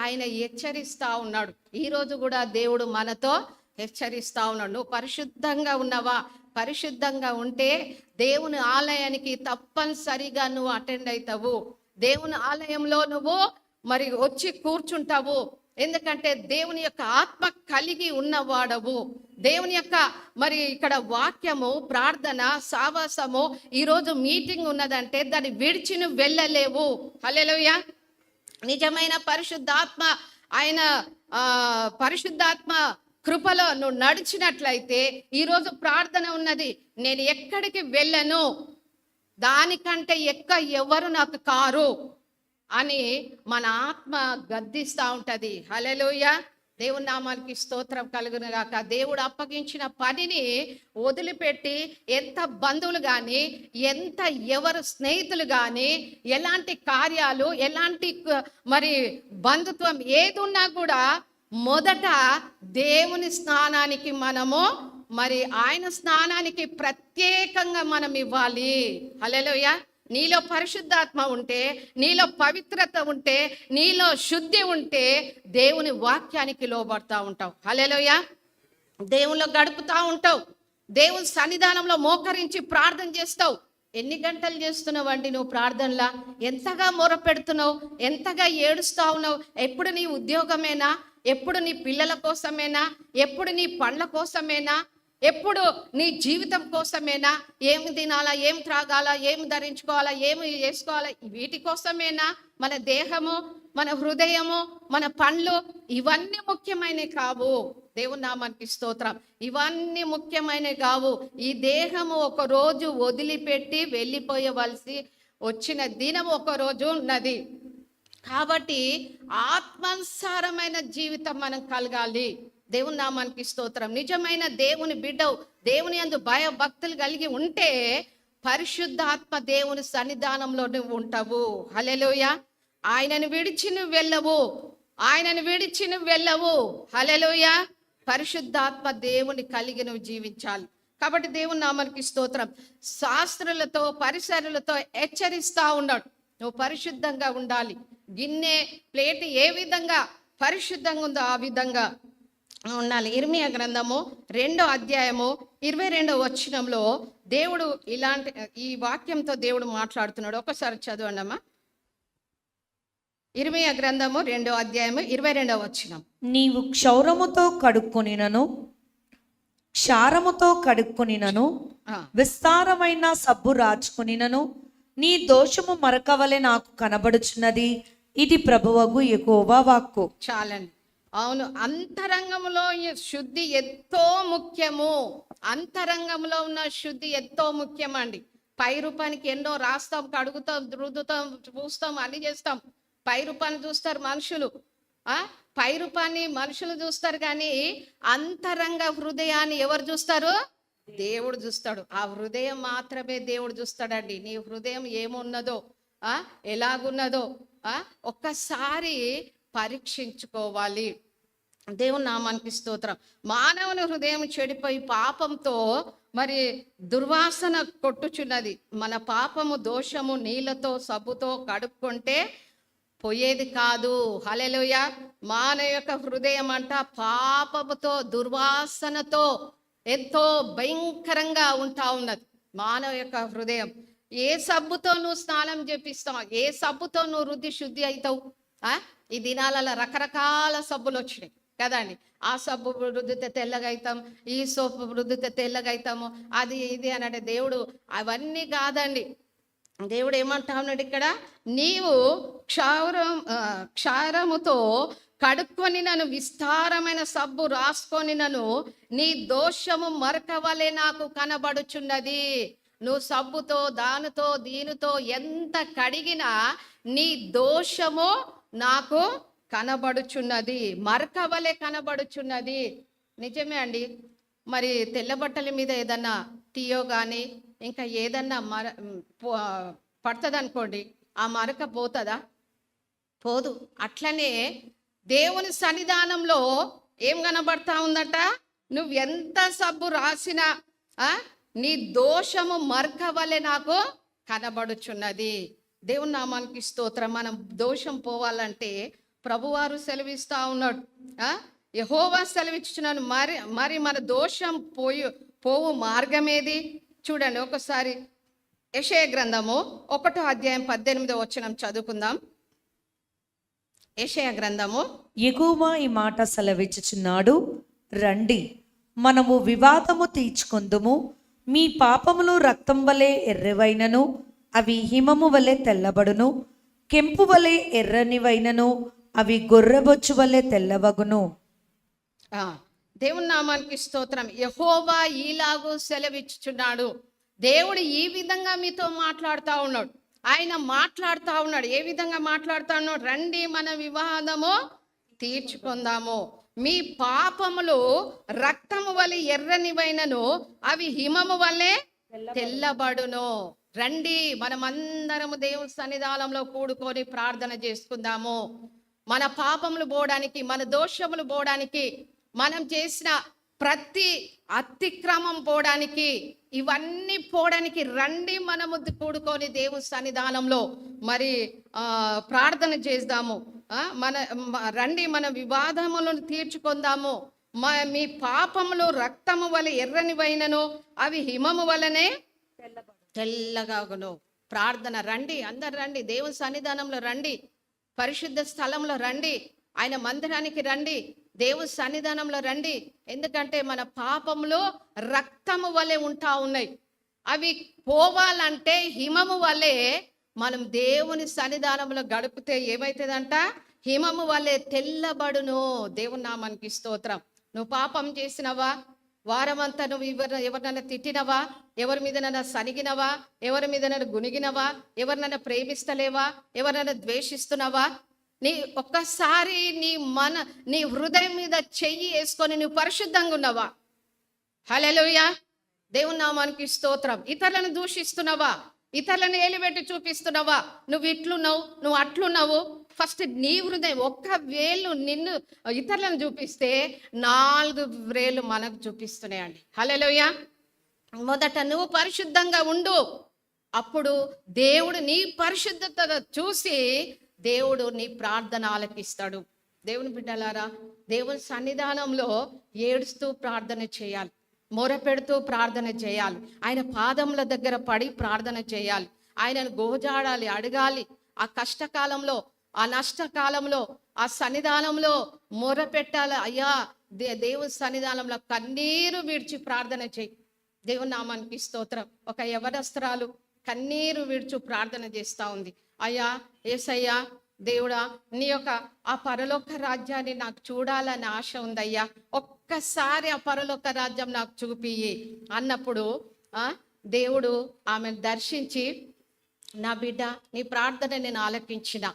ఆయన హెచ్చరిస్తా ఉన్నాడు. ఈరోజు కూడా దేవుడు మనతో హెచ్చరిస్తా ఉన్నాడు. నువ్వు పరిశుద్ధంగా ఉన్నావా? పరిశుద్ధంగా ఉంటే దేవుని ఆలయానికి తప్పనిసరిగా నువ్వు అటెండ్ అవుతావు. దేవుని ఆలయంలో నువ్వు మరి వచ్చి కూర్చుంటావు. ఎందుకంటే దేవుని యొక్క ఆత్మ కలిగి ఉన్నవాడవు. దేవుని యొక్క మరి ఇక్కడ వాక్యము, ప్రార్థన, సావాసము, ఈరోజు మీటింగ్ ఉన్నదంటే దాన్ని విడిచి నువ్వు వెళ్ళలేవు. హల్లెలూయా. నిజమైన పరిశుద్ధాత్మ, ఆయన పరిశుద్ధాత్మ కృపలో నువ్వు నడిచినట్లయితే ఈరోజు ప్రార్థన ఉన్నది, నేను ఎక్కడికి వెళ్ళను, దానికంటే ఎవరు నాకు కారు అని మన ఆత్మ గద్దిస్తూ ఉంటుంది. హల్లెలూయా. దేవుని నామానికి స్తోత్రం కలుగును గాక. దేవుడు అప్పగించిన పనిని వదిలిపెట్టి ఎంత బంధువులు కానీ, ఎంత ఎవరు స్నేహితులు కానీ, ఎలాంటి కార్యాలు, ఎలాంటి మరి బంధుత్వం ఏది ఉన్నా కూడా మొదట దేవుని స్నానానికి మనము మరి ఆయన స్నానానికి ప్రత్యేకంగా మనం ఇవ్వాలి. హల్లెలూయా. నీలో పరిశుద్ధాత్మ ఉంటే, నీలో పవిత్రత ఉంటే, నీలో శుద్ధి ఉంటే దేవుని వాక్యానికి లోబడతా ఉంటావు. హల్లెలూయా. దేవునిలో గడుపుతా ఉంటావు. దేవుని సన్నిధానంలో మోకరించి ప్రార్థన చేస్తావు. ఎన్ని గంటలు చేస్తున్నావు అండి నువ్వు ప్రార్థనలా? ఎంతగా మొరపెడుతున్నావు? ఎంతగా ఏడుస్తా ఉన్నావు? ఎప్పుడు నీ ఉద్యోగమేనా? ఎప్పుడు నీ పిల్లల కోసమేనా? ఎప్పుడు నీ పండ్ల కోసమేనా? ఎప్పుడు నీ జీవితం కోసమేనా? ఏమి తినాలా, ఏం త్రాగాలా, ఏమి ధరించుకోవాలా, ఏమి చేసుకోవాలా, వీటి కోసమేనా? మన దేహము, మన హృదయము, మన పండ్లు ఇవన్నీ ముఖ్యమైనవి కావు. దేవుని నామానికి స్తోత్రం. ఇవన్నీ ముఖ్యమైనవి కావు. ఈ దేహము ఒక రోజు వదిలిపెట్టి వెళ్ళిపోయవలసి వచ్చిన దినం ఒక రోజు ఉన్నది. కాబట్టి ఆత్మానుసారమైన జీవితం మనం కలగాలి. దేవుని నామానికి స్తోత్రం. నిజమైన దేవుని బిడ్డవు, దేవుని యందు భయభక్తులు కలిగి ఉంటే పరిశుద్ధాత్మ దేవుని సన్నిధానంలో నువ్వు ఉంటావు. హల్లెలూయా. ఆయనను విడిచి నువ్వు వెళ్ళవు. ఆయనను విడిచి నువ్వు వెళ్ళవు. హల్లెలూయా. పరిశుద్ధాత్మ దేవుని కలిగి నువ్వు జీవించాలి. కాబట్టి దేవుని నామానికి స్తోత్రం. శాస్త్రులతో, పరిసరులతో హెచ్చరిస్తా ఉన్నాడు, నువ్వు పరిశుద్ధంగా ఉండాలి. గిన్నె, ప్లేట్ ఏ విధంగా పరిశుద్ధంగా ఉందో ఆ విధంగా ఉండాలి. ఇర్మియా గ్రంథము 2వ అధ్యాయము 22వ వచనంలో దేవుడు ఇలాంటి ఈ వాక్యంతో దేవుడు మాట్లాడుతున్నాడు. ఒకసారి చదవండి అమ్మా. ఇర్మియా గ్రంథము 2వ అధ్యాయము 22వ వచనం. నీవు క్షౌరముతో కడుక్కొనినను క్షారముతో కడుక్కొనినను ఆ, విస్తారమైన సబ్బు రాచుకొనినను నీ దోషము మరకవలె నాకు కనబడుచున్నది. ఇది ప్రభువగు యెహోవా వాక్కు. చాలండి. అవును, అంతరంగంలో ఈ శుద్ధి ఎంతో ముఖ్యము. అంతరంగంలో ఉన్న శుద్ధి ఎంతో ముఖ్యమండి. పై రూపానికి ఎన్నో రాస్తాం, కడుగుతాం, రుద్దుతాం, పూస్తాం, అన్ని చేస్తాం. పై రూపాన్ని చూస్తారు మనుషులు, పై రూపాన్ని మనుషులు చూస్తారు, కానీ అంతరంగ హృదయాన్ని ఎవరు చూస్తారు? దేవుడు చూస్తాడు. ఆ హృదయం మాత్రమే దేవుడు చూస్తాడండి. నీ హృదయం ఏమున్నదో, ఎలాగున్నదో ఒక్కసారి పరీక్షించుకోవాలి. దేవుని నామానికి స్తోత్రం. మానవుని హృదయం చెడిపోయి పాపంతో మరి దుర్వాసన కొట్టుచున్నది. మన పాపము దోషము నీళ్ళతో సబ్బుతో కడుక్కుంటే పోయేది కాదు. హల్లెలూయా. మానవ యొక్క హృదయం అంట పాపముతో దుర్వాసనతో ఎంతో భయంకరంగా ఉంటా ఉన్నది మానవ యొక్క హృదయం. ఏ సబ్బుతో నువ్వు స్నానం చేపిస్తావు? ఏ సబ్బుతో నువ్వు శుద్ధి అవుతావు? ఈ దినాలలో రకరకాల సబ్బులు వచ్చినాయి కదండి. ఆ సబ్బు రుద్దితే తెల్లగా అవుతాం, ఈ సోపు రుద్దితే తెల్లగా అవుతాము, అది ఇది అని అంటే దేవుడు అవన్నీ కాదండి. దేవుడు ఏమంటా ఉన్నాడు ఇక్కడ, నీవు క్షారముతో కడుక్కొని నన్ను విస్తారమైన సబ్బు రాసుకొని నన్ను నీ దోషము మరకవలే నాకు కనబడుచున్నది. నువ్వు సబ్బుతో దానితో దీనితో ఎంత కడిగినా నీ దోషము నాకు కనబడుచున్నది, మరకవలే కనబడుచున్నది. నిజమే అండి. మరి తెల్ల బట్టల మీద ఏదన్నా తీయో కానీ ఇంకా ఏదన్నా పడుతుంది అనుకోండి, ఆ మరక పోతుందా? పోదు. అట్లనే దేవుని సన్నిధానంలో ఏం కనబడతా ఉందట, నువ్వు ఎంత సబ్బు రాసినా నీ దోషము మరక వలె నాకు కనబడుచున్నది. దేవుని నామానికి స్తోత్రం. మనం దోషం పోవాలంటే ప్రభువారు సెలవిస్తా ఉన్నాడు, యెహోవా సెలవిచ్చుచున్నాను. మరి మన దోషం పోవు మార్గం ఏది? చూడండి ఒకసారి యెషయా గ్రంథము 1వ అధ్యాయం 18వ వచనం చదువుకుందాం. యెషయా గ్రంథము. యెహోవా ఈ మాట సెలవిచ్చుచున్నాడు, రండి మనము వివాదము తీర్చుకొందుము. మీ పాపములు రక్తం వలె ఎర్రవైనను అవి హిమము వలె తెల్లబడును, కెంపు వలె ఎర్రనివైనను అవి గొర్రెబొచ్చు వలె తెల్లవగును. దేవుని నామానికి స్తోత్రం. యెహోవా ఈలాగు సెలవిచ్చుచున్నాడు. దేవుడు ఈ విధంగా మీతో మాట్లాడుతూ ఉన్నాడు. ఆయన మాట్లాడుతూ ఉన్నాడు. ఏ విధంగా మాట్లాడుతూ ఉన్నాడు? రండి మన వివాదము తీర్చుకుందాము. మీ పాపములు రక్తము వలె ఎర్రనివైనను అవి హిమము వలె తెల్లబడును. రండి మనమందరము దేవుని సన్నిధానంలో కూడుకొని ప్రార్థన చేసుకుందాము. మన పాపములు పోవడానికి, మన దోషములు పోవడానికి, మనం చేసిన ప్రతి అతిక్రమం పోవడానికి, ఇవన్నీ పోవడానికి రండి మనము కూడుకొని దేవుని సన్నిధానంలో మరి ప్రార్థన చేద్దాము. రండి మన వివాదములను తీర్చుకుందాము. మీ పాపములు రక్తము వలె ఎర్రనివైనను అవి హిమము వలనే తెల్లగాగును. ప్రార్థన. రండి, అందరు రండి, దేవుని సన్నిధానంలో రండి, పరిశుద్ధ స్థలంలో రండి, ఆయన మందిరానికి రండి, దేవుని సన్నిధానంలో రండి. ఎందుకంటే మన పాపములు రక్తము వలె ఉంటా ఉన్నాయి. అవి పోవాలంటే హిమము వలె మనం దేవుని సన్నిధానంలో గడిపితే ఏమవుతుందంట? హిమము వలె తెల్లబడును. దేవుని నామానికి స్తోత్రం. నువ్వు పాపం చేసినవా? వారమంతా నువ్వు ఎవరినైనా తిట్టినవా? ఎవరి మీదనైనా సనిగినవా? ఎవరి మీదనైనా గునిగినవా? ఎవరినైనా ప్రేమిస్తలేవా? ఎవరినైనా ద్వేషిస్తున్నావా? ఒక్కసారి నీ హృదయం మీద చెయ్యి వేసుకొని నువ్వు పరిశుద్ధంగా ఉన్నావా? హల్లెలూయా. దేవుని నామానికి స్తోత్రం. ఇతరులను దూషిస్తున్నావా? ఇతరులను ఏలిపెట్టి చూపిస్తున్నావా? నువ్వు ఇట్లున్నావు, నువ్వు అట్లున్నావు. ఫస్ట్ నీ హృదయం. ఒక్క వేలు నిన్ను ఇతరులను చూపిస్తే 4 వేలు మనకు చూపిస్తున్నాయండి. హల్లెలూయా. మొదట నువ్వు పరిశుద్ధంగా ఉండు. అప్పుడు దేవుడు నీ పరిశుద్ధత చూసి దేవుడు నీ ప్రార్థన ఆలకిస్తాడు. దేవుని బిడ్డలారా, దేవుని సన్నిధానంలో ఏడుస్తూ ప్రార్థన చేయాలి, మొరపెడుతూ ప్రార్థన చేయాలి, ఆయన పాదముల దగ్గర పడి ప్రార్థన చేయాలి, ఆయనను గోజాడాలి, అడగాలి. ఆ కష్టకాలంలో, ఆ నష్టకాలంలో, ఆ సన్నిధానంలో మొరపెట్టాలి. అయ్యా దేవుని సన్నిధానంలో కన్నీరు విడిచి ప్రార్థన చేయి. దేవుని నామానికి స్తోత్రం. ఒక యవనస్తురాలు కన్నీరు విడుచు ప్రార్థన చేస్తూ ఉంది. అయ్యా, యేసయ్యా, దేవుడా, నీ యొక్క ఆ పరలోక రాజ్యాన్ని నాకు చూడాలని ఆశ ఉందయ్యా, ఒక్కసారి ఆ పరలోక రాజ్యం నాకు చూపియ్యి అన్నప్పుడు దేవుడు ఆమెను దర్శించి, నా బిడ్డ, నీ ప్రార్థన నేను ఆలకించిన,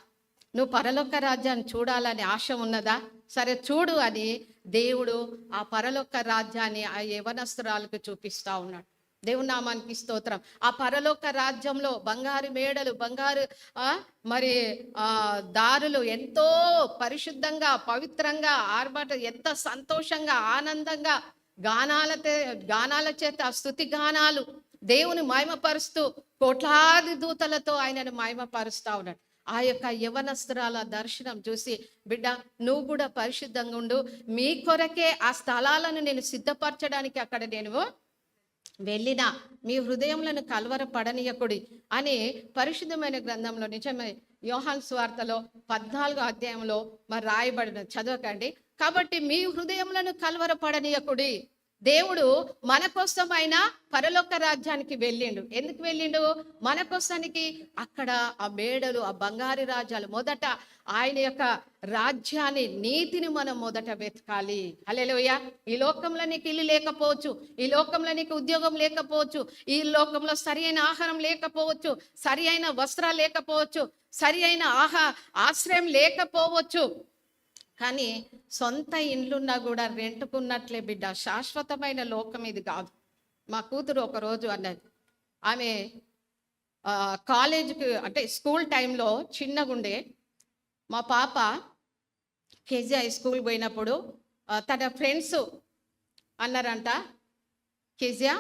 నువ్వు పరలోక రాజ్యాన్ని చూడాలని ఆశ ఉన్నదా? సరే చూడు అని దేవుడు ఆ పరలోక రాజ్యాన్ని ఆ యవనస్తురాలకు చూపిస్తా ఉన్నాడు. దేవుని నామానికి స్తోత్రం. ఆ పరలోక రాజ్యంలో బంగారు మేడలు, బంగారు మరి దారులు ఎంతో పరిశుద్ధంగా, పవిత్రంగా, ఎంత సంతోషంగా, ఆనందంగా గానాల చేత స్తుతి గానాలు దేవుని మహిమపరుస్తూ కోట్లాది దూతలతో ఆయనను మహిమపరుస్తా ఉన్నాడు. ఆ యొక్క యవనస్తురాల దర్శనం చూసి, బిడ్డ, నువ్వు కూడా పరిశుద్ధంగా ఉండు, మీ కొరకే ఆ స్థలాలను నేను సిద్ధపరచడానికి అక్కడ నేను వెళ్ళిన, మీ హృదయంలను కలవరపడనీయకుడి అని పరిశుద్ధమైన గ్రంథంలో, నిజమే యోహాను సువార్తలో 14వ అధ్యాయంలో మరి రాయబడిన, చదవకండి. కాబట్టి మీ హృదయములను కలవరపడనీయకుడి. దేవుడు మన కోసం ఆయన పరలోక రాజ్యానికి వెళ్ళిండు. ఎందుకు వెళ్ళిండు? మన కోసానికి. అక్కడ ఆ మేడలు, ఆ బంగారు రాజ్యాలు, మొదట ఆయన యొక్క రాజ్యాన్ని, నీతిని మనం మొదట వెతకాలి. హల్లెలూయా. ఈ లోకంలో నీకు ఇల్లు లేకపోవచ్చు, ఈ లోకంలో నీకు ఉద్యోగం లేకపోవచ్చు, ఈ లోకంలో సరి అయిన ఆహారం లేకపోవచ్చు, సరి అయిన వస్త్రాలు లేకపోవచ్చు, సరి అయిన ఆశ్రయం లేకపోవచ్చు. కానీ సొంత ఇండ్లున్నా కూడా రెంటుకున్నట్లే బిడ్డ. శాశ్వతమైన లోకం ఇది కాదు. మా కూతురు ఒకరోజు అన్నది, ఆమె కాలేజీకి అంటే స్కూల్ టైంలో చిన్నగుండే మా పాప కేజీ హై స్కూల్ పోయినప్పుడు తన ఫ్రెండ్స్ అన్నారంట, కేజియా,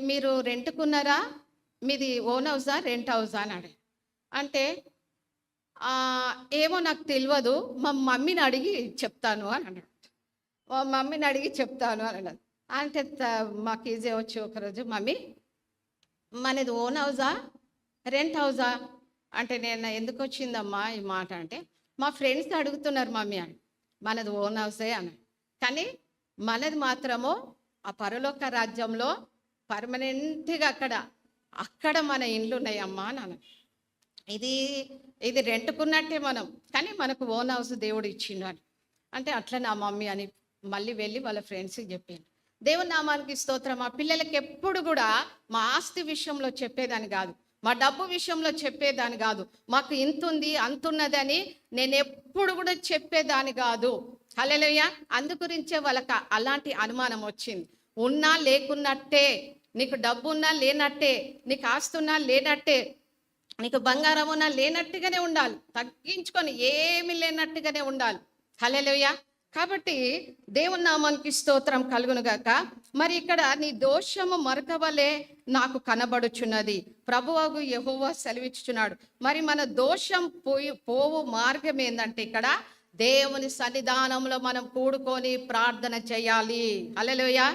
మీరు రెంటుకున్నారా, మీది ఓన్ హౌసా రెంట్ హౌసా అని అంటే, ఏమో నాకు తెలియదు, మా మమ్మీని అడిగి చెప్తాను అని అన్నాడు. మా మమ్మీని అడిగి చెప్తాను అని అన్నది. అంటే మా కేజీ వచ్చి ఒకరోజు, మమ్మీ, మనది ఓన్ హౌసా రెంట్ హౌసా అంటే, నేను ఎందుకు వచ్చిందమ్మా ఈ మాట అంటే, మా ఫ్రెండ్స్ అడుగుతున్నారు మమ్మీ అని. మనది ఓన్ హౌసే అని, కానీ మనది మాత్రము ఆ పరలోక రాజ్యంలో పర్మనెంట్గా అక్కడ మన ఇండ్లు ఉన్నాయమ్మా అని అన్నది. ఇది రెంటుకున్నట్టే మనం, కానీ మనకు ఓన్ హౌస్ దేవుడు ఇచ్చిండు అని అంటే, అట్లా నా మమ్మీ అని మళ్ళీ వెళ్ళి వాళ్ళ ఫ్రెండ్స్కి చెప్పిండు. దేవుని నామానికి స్తోత్రం. మా పిల్లలకి ఎప్పుడు కూడా మా ఆస్తి విషయంలో చెప్పేదాన్ని కాదు, మా డబ్బు విషయంలో చెప్పేదాన్ని కాదు, మాకు ఇంతుంది అంతున్నదని నేను ఎప్పుడు కూడా చెప్పేదాన్ని కాదు. హల్లెలూయా. అందుగురించే వాళ్ళకి అలాంటి అనుమానం వచ్చింది. ఉన్నా లేకున్నట్టే, నీకు డబ్బు ఉన్నా లేనట్టే, నీకు ఆస్తున్నా లేనట్టే, నీకు బంగారం ఉన్నా లేనట్టుగానే ఉండాలి, తగ్గించుకొని ఏమి లేనట్టుగానే ఉండాలి. హల్లెలూయా. కాబట్టి దేవుని నామానికి స్తోత్రం కలుగును గాక. మరి ఇక్కడ నీ దోషము మరకవలే నాకు కనబడుచున్నది, ప్రభువగు యెహోవా సెలవిచ్చుచున్నాడు. మరి మన దోషం పోవు మార్గం ఏంటంటే, ఇక్కడ దేవుని సన్నిధానంలో మనం కూడుకొని ప్రార్థన చేయాలి. హల్లెలూయా.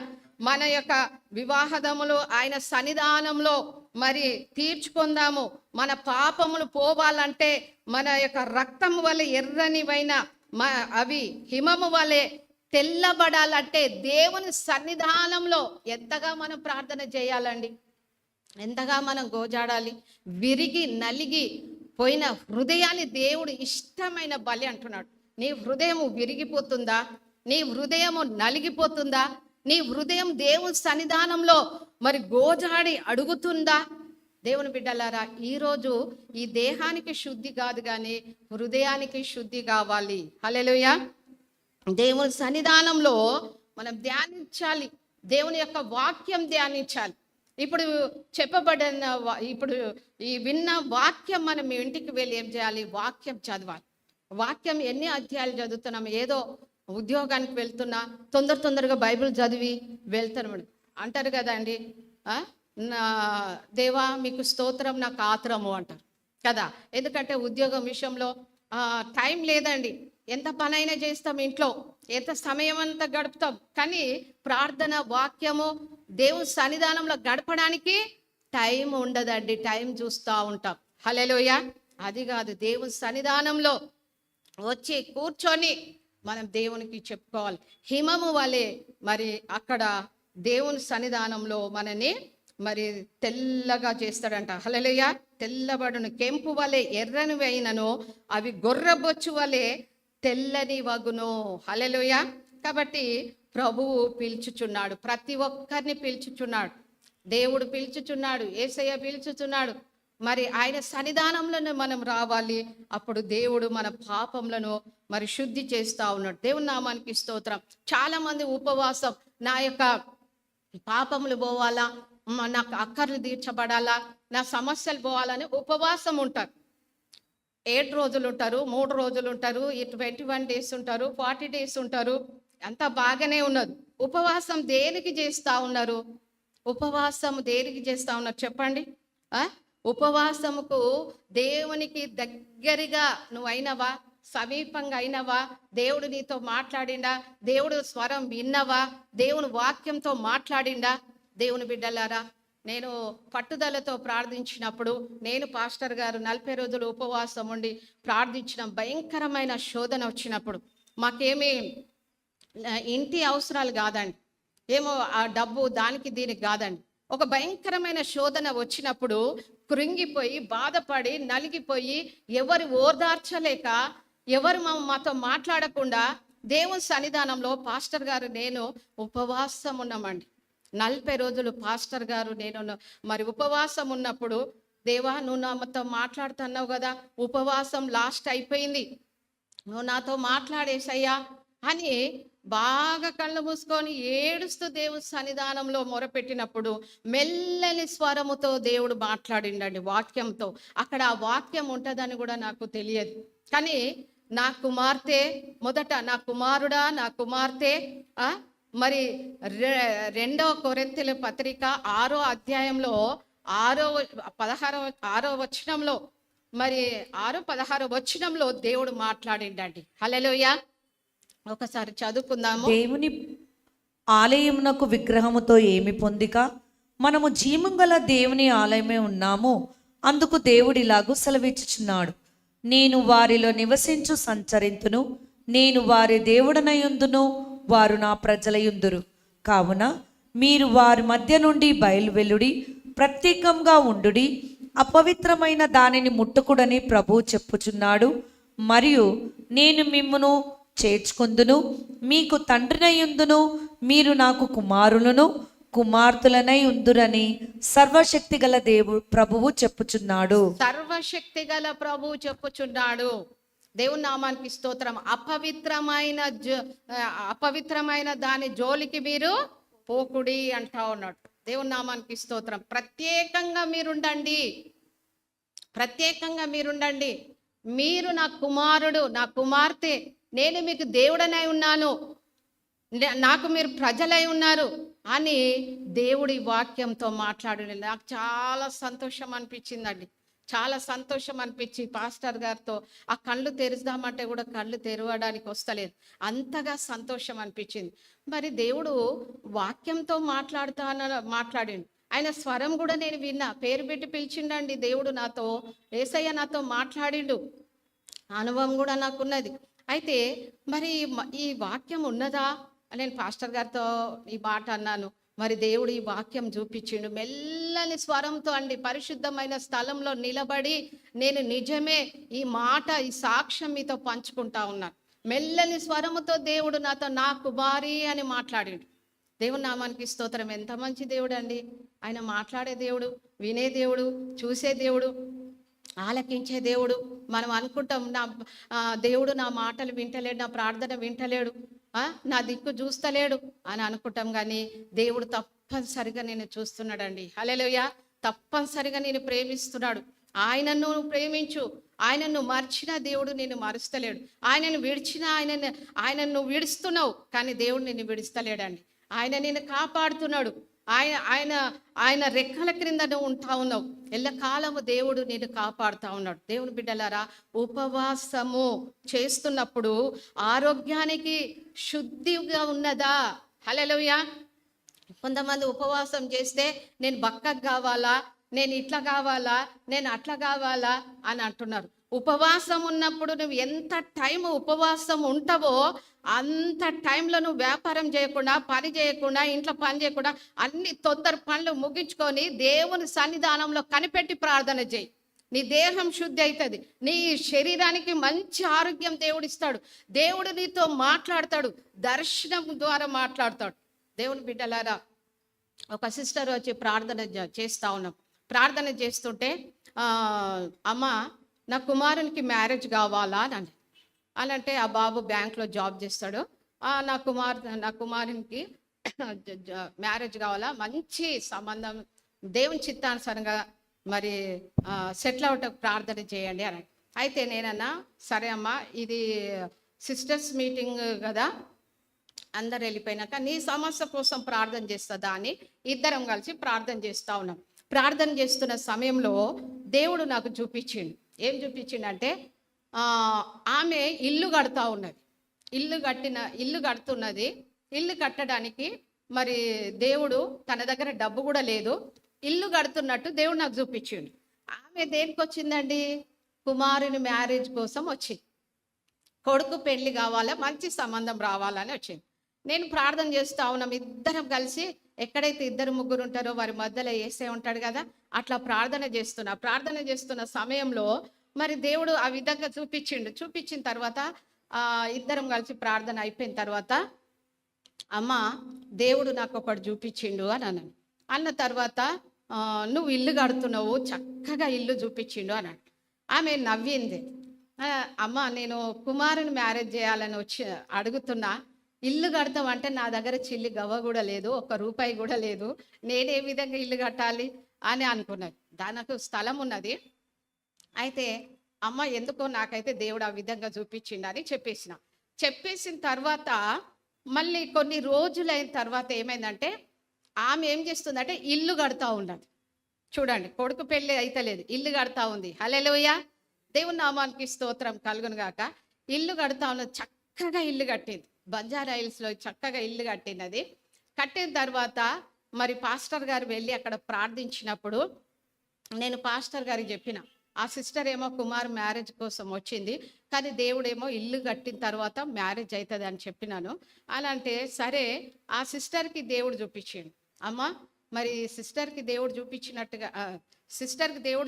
మన యొక్క వివాహదములు ఆయన సన్నిధానంలో మరి తీర్చుకుందాము. మన పాపములు పోవాలంటే, మన యొక్క రక్తం వలె ఎర్రనివైన అవి హిమము వలె తెల్లబడాలంటే దేవుని సన్నిధానంలో ఎంతగా మనం ప్రార్థన చేయాలండి, ఎంతగా మనం గోజాడాలి. విరిగి నలిగి పోయిన హృదయాన్ని దేవుడు ఇష్టమైన బలి అంటున్నాడు. నీ హృదయము విరిగిపోతుందా? నీ హృదయము నలిగిపోతుందా? నీ హృదయం దేవుని సన్నిధానంలో మరి గోజాడి అడుగుతుందా? దేవుని బిడ్డలారా, ఈరోజు ఈ దేహానికి శుద్ధి కాదు కానీ హృదయానికి శుద్ధి కావాలి. హల్లెలూయా. దేవుని సన్నిధానంలో మనం ధ్యానించాలి, దేవుని యొక్క వాక్యం ధ్యానించాలి. ఇప్పుడు చెప్పబడిన ఇప్పుడు ఈ విన్న వాక్యం మనం ఇంటికి వెళ్ళి ఏం చేయాలి? వాక్యం చదవాలి. వాక్యం ఎన్ని అధ్యాయాలు చదువుతున్నాం? ఏదో ఉద్యోగానికి వెళ్తున్నా తొందరగా బైబిల్ చదివి వెళ్తాను అంటారు కదండి. నా దేవా మీకు స్తోత్రం, నాకు ఆత్రము అంటారు కదా. ఎందుకంటే ఉద్యోగం విషయంలో టైం లేదండి. ఎంత పనైనా చేస్తాం, ఇంట్లో ఎంత సమయం అంతా గడుపుతాం, కానీ ప్రార్థన, వాక్యము, దేవుని సన్నిధానంలో గడపడానికి టైం ఉండదండి. టైం చూస్తూ ఉంటాం. హల్లెలూయా. అది కాదు, దేవుని సన్నిధానంలో వచ్చి కూర్చొని మనం దేవునికి చెప్పుకోవాలి. హిమము వలె మరి అక్కడ దేవుని సన్నిధానంలో మనని మరి తెల్లగా చేస్తాడంట. హల్లెలూయా. తెల్లబడును, కెంపు వలె ఎర్రని అయినను అవి గొర్రెబొచ్చు వలె తెల్లని వగును. హల్లెలూయా. కాబట్టి ప్రభువు పిలుచుచున్నాడు, ప్రతి ఒక్కరిని పిలుచుచున్నాడు. దేవుడు పిలుచుచున్నాడు, యేసయ్య పిలుచుచున్నాడు. మరి ఆయన సన్నిధానంలోనే మనం రావాలి. అప్పుడు దేవుడు మన పాపములను మరి శుద్ధి చేస్తా ఉన్నాడు. దేవుని నామానికి స్తోత్రం. చాలా మంది ఉపవాసం, నా యొక్క పాపములు పోవాలా, నాకు అక్కర్లు తీర్చబడాలా, నా సమస్యలు పోవాలని ఉపవాసం ఉంటారు. 7 రోజులు ఉంటారు, 3 రోజులు ఉంటారు, 21 days ఉంటారు, 40 days ఉంటారు. అంతా బాగానే ఉన్నది. ఉపవాసం దేనికి చేస్తా ఉన్నారు? ఉపవాసం దేనికి చేస్తా ఉన్నారు చెప్పండి? ఉపవాసముకు దేవునికి దగ్గరగా నువ్వు అయినవా? సమీపంగా అయినవా? దేవుడు నీతో మాట్లాడిండా? దేవుడు స్వరం విన్నవా? దేవుని వాక్యంతో మాట్లాడిండా? దేవుని బిడ్డలారా, నేను పట్టుదలతో ప్రార్థించినప్పుడు, నేను పాస్టర్ గారు 40 రోజులు ఉపవాసం ఉండి ప్రార్థించిన భయంకరమైన శోధన వచ్చినప్పుడు, మాకేమీ ఇంటి అవసరాలు కాదండి, ఏమో ఆ డబ్బు దానికి దీనికి కాదండి, ఒక భయంకరమైన శోధన వచ్చినప్పుడు కృంగిపోయి బాధపడి నలిగిపోయి ఎవరు ఓదార్చలేక, ఎవరు మాతో మాట్లాడకుండా దేవుని సన్నిధానంలో పాస్టర్ గారు నేను ఉపవాసం ఉన్నామండి. 40 రోజులు పాస్టర్ గారు నేను మరి ఉపవాసం ఉన్నప్పుడు, దేవా నువ్వు నాతో మాట్లాడుతున్నావు కదా, ఉపవాసం లాస్ట్ అయిపోయింది, నువ్వు నాతో మాట్లాడేసయ్యా అని బాగా కళ్ళు మూసుకొని ఏడుస్తూ దేవుని సన్నిధానంలో మొరపెట్టినప్పుడు మెల్లని స్వరముతో దేవుడు మాట్లాడిండండి, వాక్యంతో. అక్కడ ఆ వాక్యం ఉంటుందని కూడా నాకు తెలియదు. కానీ నా కుమార్తె మొదట, నా కుమారుడా, నా కుమార్తె మరి 2 కొరింథీయుల పత్రిక 6వ అధ్యాయంలో 6వ వచనంలో మరి 6-16 వచనంలో దేవుడు మాట్లాడిండండి. హల్లెలూయా. ఒకసారి చదువుకుందాము. దేవుని ఆలయమునకు విగ్రహముతో ఏమి పొందిక, మనము జీవము గల దేవుని ఆలయమే ఉన్నాము. అందుకు దేవుడు ఇలాగూ సెలవిచ్చుచున్నాడు, నేను వారిలో నివసించు సంచరింతును, నేను వారి దేవుడనయుందును, వారు నా ప్రజలయుందురు. కావున మీరు వారి మధ్య నుండి బయలువెల్లుడి, ప్రత్యేకంగా ఉండుడి, అపవిత్రమైన దానిని ముట్టుకుడని ప్రభువు చెప్పుచున్నాడు. మరియు నేను మిమ్మును చేర్చుకొందును, మీకు తండ్రినయుందును, మీరు నాకు కుమారులను కుమార్తెలనై ఉందురని సర్వశక్తి గల ప్రభువు చెప్పుచున్నాడు. సర్వశక్తి గల ప్రభువు చెప్పుచున్నాడు. దేవుని నామానికి స్తోత్రం. అపవిత్రమైన దాని జోలికి మీరు పోకుడి అంటా ఉన్నాడు. దేవుని నామానికి స్తోత్రం. ప్రత్యేకంగా మీరుండండి, ప్రత్యేకంగా మీరుండండి. మీరు నా కుమారుడు, నా కుమార్తె, నేను మీకు దేవుడనై ఉన్నాను, నాకు మీరు ప్రజలై ఉన్నారు అని దేవుడి వాక్యంతో మాట్లాడండి. నాకు చాలా సంతోషం అనిపించిందండి, చాలా సంతోషం అనిపించి పాస్టర్ గారితో ఆ కళ్ళు తెరుద్దామంటే కూడా కళ్ళు తెరవడానికి వస్తలేదు, అంతగా సంతోషం అనిపించింది. మరి దేవుడు వాక్యంతో మాట్లాడిండు. ఆయన స్వరం కూడా నేను విన్నా, పేరు పెట్టి పిలిచిండండి దేవుడు నాతో. యేసయ్య నాతో మాట్లాడిండు, అనుభవం కూడా నాకున్నది. అయితే మరి ఈ వాక్యం ఉన్నదా? నేను పాస్టర్ గారితో ఈ మాట అన్నాను. మరి దేవుడు ఈ వాక్యం చూపించిండు మెల్లని స్వరంతో అండి. పరిశుద్ధమైన స్థలంలో నిలబడి నేను నిజమే ఈ మాట, ఈ సాక్ష్యం మీతో పంచుకుంటా ఉన్నాను. మెల్లని స్వరముతో దేవుడు నాతో నా కుమారి అని మాట్లాడిండు. దేవుని నామానికి స్తోత్రం. ఎంత మంచి దేవుడు అండి ఆయన. మాట్లాడే దేవుడు, వినే దేవుడు, చూసే దేవుడు, ఆలకించే దేవుడు. మనం అనుకుంటాం నా దేవుడు నా మాటలు వింటలేడు, నా ప్రార్థన వింటలేడు, నా దిక్కు చూస్తలేడు అని అనుకుంటాం. కానీ దేవుడు తప్పనిసరిగా నేను చూస్తున్నాడండి. హల్లెలూయా. తప్పనిసరిగా నేను ప్రేమిస్తున్నాడు. ఆయనను ప్రేమించు, ఆయనను మర్చిన దేవుడు నిన్ను మరుస్తలేడు. ఆయనను విడిచిన ఆయనను నువ్వు విడుస్తున్నావు, కానీ దేవుడు నిన్ను విడుస్తలేడండి. ఆయన నిన్ను కాపాడుతున్నాడు. ఆయన రెక్కల క్రింద నువ్వు ఉంటా ఉన్నావు. ఎల్లకాలము దేవుడు నిన్ను కాపాడుతూ ఉన్నాడు. దేవుని బిడ్డలారా, ఉపవాసము చేస్తున్నప్పుడు ఆరోగ్యానికి శుద్ధిగా ఉన్నదా? హల్లెలూయా. కొంతమంది ఉపవాసం చేస్తే నేను బక్కగా కావాలా, నేను ఇట్లా కావాలా, నేను అట్లా కావాలా అని అంటున్నారు. ఉపవాసం ఉన్నప్పుడు నువ్వు ఎంత టైం ఉపవాసం ఉంటావో అంత టైంలో నువ్వు వ్యాపారం చేయకుండా, పని చేయకుండా, ఇంట్లో పని చేయకుండా అన్ని తొందర పనులు ముగించుకొని దేవుని సన్నిధానంలో కనిపెట్టి ప్రార్థన చేయి. నీ దేహం శుద్ధి అవుతుంది, నీ శరీరానికి మంచి ఆరోగ్యం దేవుడు ఇస్తాడు. దేవుడు నీతో మాట్లాడతాడు, దర్శనం ద్వారా మాట్లాడతాడు. దేవుని బిడ్డలారా, ఒక సిస్టర్ వచ్చి ప్రార్థన చేస్తూ ఉన్నాం. ప్రార్థన చేస్తుంటే అమ్మ నా కుమారునికి మ్యారేజ్ కావాలా అని అంటే ఆ బాబు బ్యాంక్లో జాబ్ చేస్తాడు. నా కుమారునికి మ్యారేజ్ కావాలా, మంచి సంబంధం దేవుని చిత్తానుసారంగా మరి సెటిల్ అవుట్ ప్రార్థన చేయండి అని. అయితే నేనన్నా సరే అమ్మా, ఇది సిస్టర్స్ మీటింగ్ కదా, అందరు వెళ్ళిపోయినాక నీ సమస్య కోసం ప్రార్థన చేస్తుందా అని ఇద్దరం కలిసి ప్రార్థన చేస్తూ ఉన్నాం. ప్రార్థన చేస్తున్న సమయంలో దేవుడు నాకు చూపించిండు. ఏం చూపించిండంటే ఆమె ఇల్లు కడుతూ ఉన్నది. ఇల్లు కడుతున్నది. ఇల్లు కట్టడానికి మరి దేవుడు, తన దగ్గర డబ్బు కూడా లేదు, ఇల్లు కడుతున్నట్టు దేవుడు నాకు చూపించిండు. ఆమె దేనికి వచ్చిందండి? కుమారుని మ్యారేజ్ కోసం వచ్చింది. కొడుకు పెళ్లి కావాలా, మంచి సంబంధం రావాలని వచ్చింది. నేను ప్రార్థన చేస్తూ ఉన్నాం. ఇద్దరం కలిసి, ఎక్కడైతే ఇద్దరు ముగ్గురు ఉంటారో వారి మధ్యలో యేసే ఉంటాడు కదా, అట్లా ప్రార్థన చేస్తున్న సమయంలో మరి దేవుడు ఆ విధంగా చూపించిండు. చూపించిన తర్వాత ఇద్దరం కలిసి ప్రార్థన అయిపోయిన తర్వాత అమ్మ దేవుడు నాకు ఒకటి చూపించిండు అని అన్న తర్వాత నువ్వు ఇల్లు కడుతున్నావు, చక్కగా ఇల్లు చూపించిండు అన్నాడు. ఆమె నవ్వింది. అమ్మ నేను కుమారుని మ్యారేజ్ చేయాలని అడుగుతున్నా, ఇల్లు కడతామంటే నా దగ్గర చిల్లి గవ్వ కూడా లేదు, 1 రూపాయి కూడా లేదు, నేను ఏ విధంగా ఇల్లు కట్టాలి అని అనుకున్నది. దానికి స్థలం ఉన్నది. అయితే అమ్మ ఎందుకో నాకైతే దేవుడు ఆ విధంగా చూపించిండని చెప్పేసిన తర్వాత మళ్ళీ కొన్ని రోజులైన తర్వాత ఏమైందంటే ఆమె ఏం చేస్తుందంటే ఇల్లు కడతా ఉన్నది. చూడండి, కొడుకు పెళ్ళి అయితలేదు, ఇల్లు కడతా ఉంది. హల్లెలూయా, దేవుని నామానికి స్తోత్రం కలుగును గాక. ఇల్లు కడతా ఉన్నది, చక్కగా ఇల్లు కట్టింది. బంజారా హిల్స్లో చక్కగా ఇల్లు కట్టినది. కట్టిన తర్వాత మరి పాస్టర్ గారు వెళ్ళి అక్కడ ప్రార్థించినప్పుడు నేను పాస్టర్ గారికి చెప్పిన, ఆ సిస్టర్ ఏమో కుమార్ మ్యారేజ్ కోసం వచ్చింది, కానీ దేవుడేమో ఇల్లు కట్టిన తర్వాత మ్యారేజ్ అవుతుంది అని చెప్పినాను. అలా అంటే సరే, ఆ సిస్టర్కి దేవుడు చూపించిండు. అమ్మ మరి సిస్టర్కి దేవుడు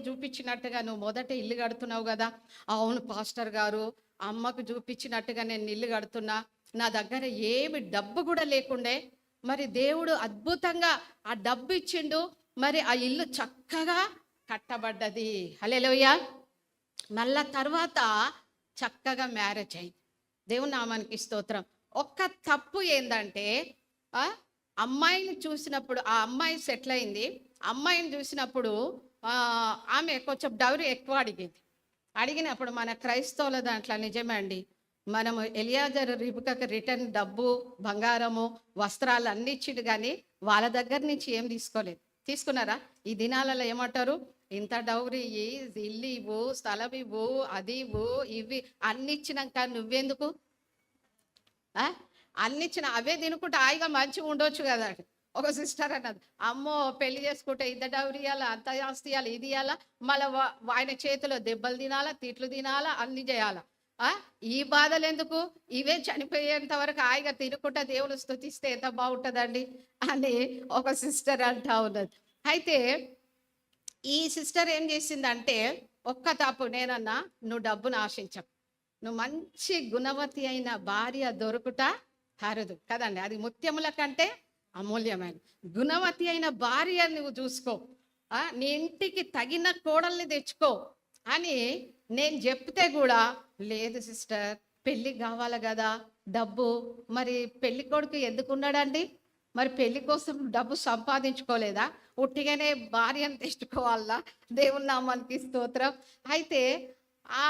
చూపించినట్టుగా నువ్వు మొదట ఇల్లు కడుతున్నావు కదా. అవును పాస్టర్ గారు, అమ్మకు చూపించినట్టుగా నేను ఇల్లు కడుతున్నా, నా దగ్గర ఏమి డబ్బు కూడా లేకుండే, మరి దేవుడు అద్భుతంగా ఆ డబ్బు ఇచ్చిండు, మరి ఆ ఇల్లు చక్కగా కట్టబడ్డది. హల్లెలూయా. మళ్ళా తర్వాత చక్కగా మ్యారేజ్ అయింది. దేవుని నామానికి స్తోత్రం. ఒక్క తప్పు ఏంటంటే అమ్మాయిని చూసినప్పుడు, ఆ అమ్మాయి సెటిల్ అయింది, అమ్మాయిని చూసినప్పుడు ఆమె కొంచెం డౌరీ ఎక్కువ అడిగినప్పుడు మన క్రైస్తవుల దాంట్లో నిజమే అండి, మనము ఎలియాజరు రిబకాకి రిటర్న్ డబ్బు, బంగారము, వస్త్రాలు అన్ని ఇచ్చిండు, కానీ వాళ్ళ దగ్గర నుంచి ఏం తీసుకోలేదు. తీసుకున్నారా? ఈ దినాలలో ఏమంటారు, ఇంత డౌరీ, ఇల్లు ఇవ్వు, స్థలం ఇవ్వు, అది ఇవ్వు, ఇవి అన్ని ఇచ్చినాక నువ్వెందుకు అన్ని ఇచ్చిన అవే తినుకుంటే హాయిగా మంచిగా ఉండొచ్చు కదా. ఒక సిస్టర్ అన్నది, అమ్మో పెళ్లి చేసుకుంటే ఇంత డౌరీ ఇవ్వాలా, అంత ఆస్తి ఇవ్వాలి, ఇది ఇవ్వాలా, మళ్ళీ ఆయన చేతిలో దెబ్బలు తినాలా, తిట్లు తినాలా, అన్ని చేయాలా. ఈ బాధలు ఎందుకు, ఇవే చనిపోయేంత వరకు హాయిగా తినుకుంటా దేవుని స్తుతిస్తే ఎంత బాగుంటుందండి అని ఒక సిస్టర్ అంటా ఉన్నది. అయితే ఈ సిస్టర్ ఏం చేసిందంటే, ఒక్క తప్పు, నేనన్నా నువ్వు డబ్బును ఆశించకు, నువ్వు మంచి గుణవతి అయిన భార్య దొరుకుట అరుదు కదండి, అది ముత్యముల కంటే అమూల్యమైన గుణవతి అయిన భార్య నువ్వు చూసుకో, నీ ఇంటికి తగిన కోడల్ని తెచ్చుకో అని నేను చెప్తే కూడా, లేదు సిస్టర్ పెళ్ళి కావాలి కదా డబ్బు, మరి పెళ్లి కొడుకు ఎందుకున్నాడండి, మరి పెళ్లి కోసం డబ్బు సంపాదించుకోలేదా, ఉట్టిగానే భార్యను తెచ్చుకోవాలా. దేవుని నామానికి స్తోత్రం. అయితే ఆ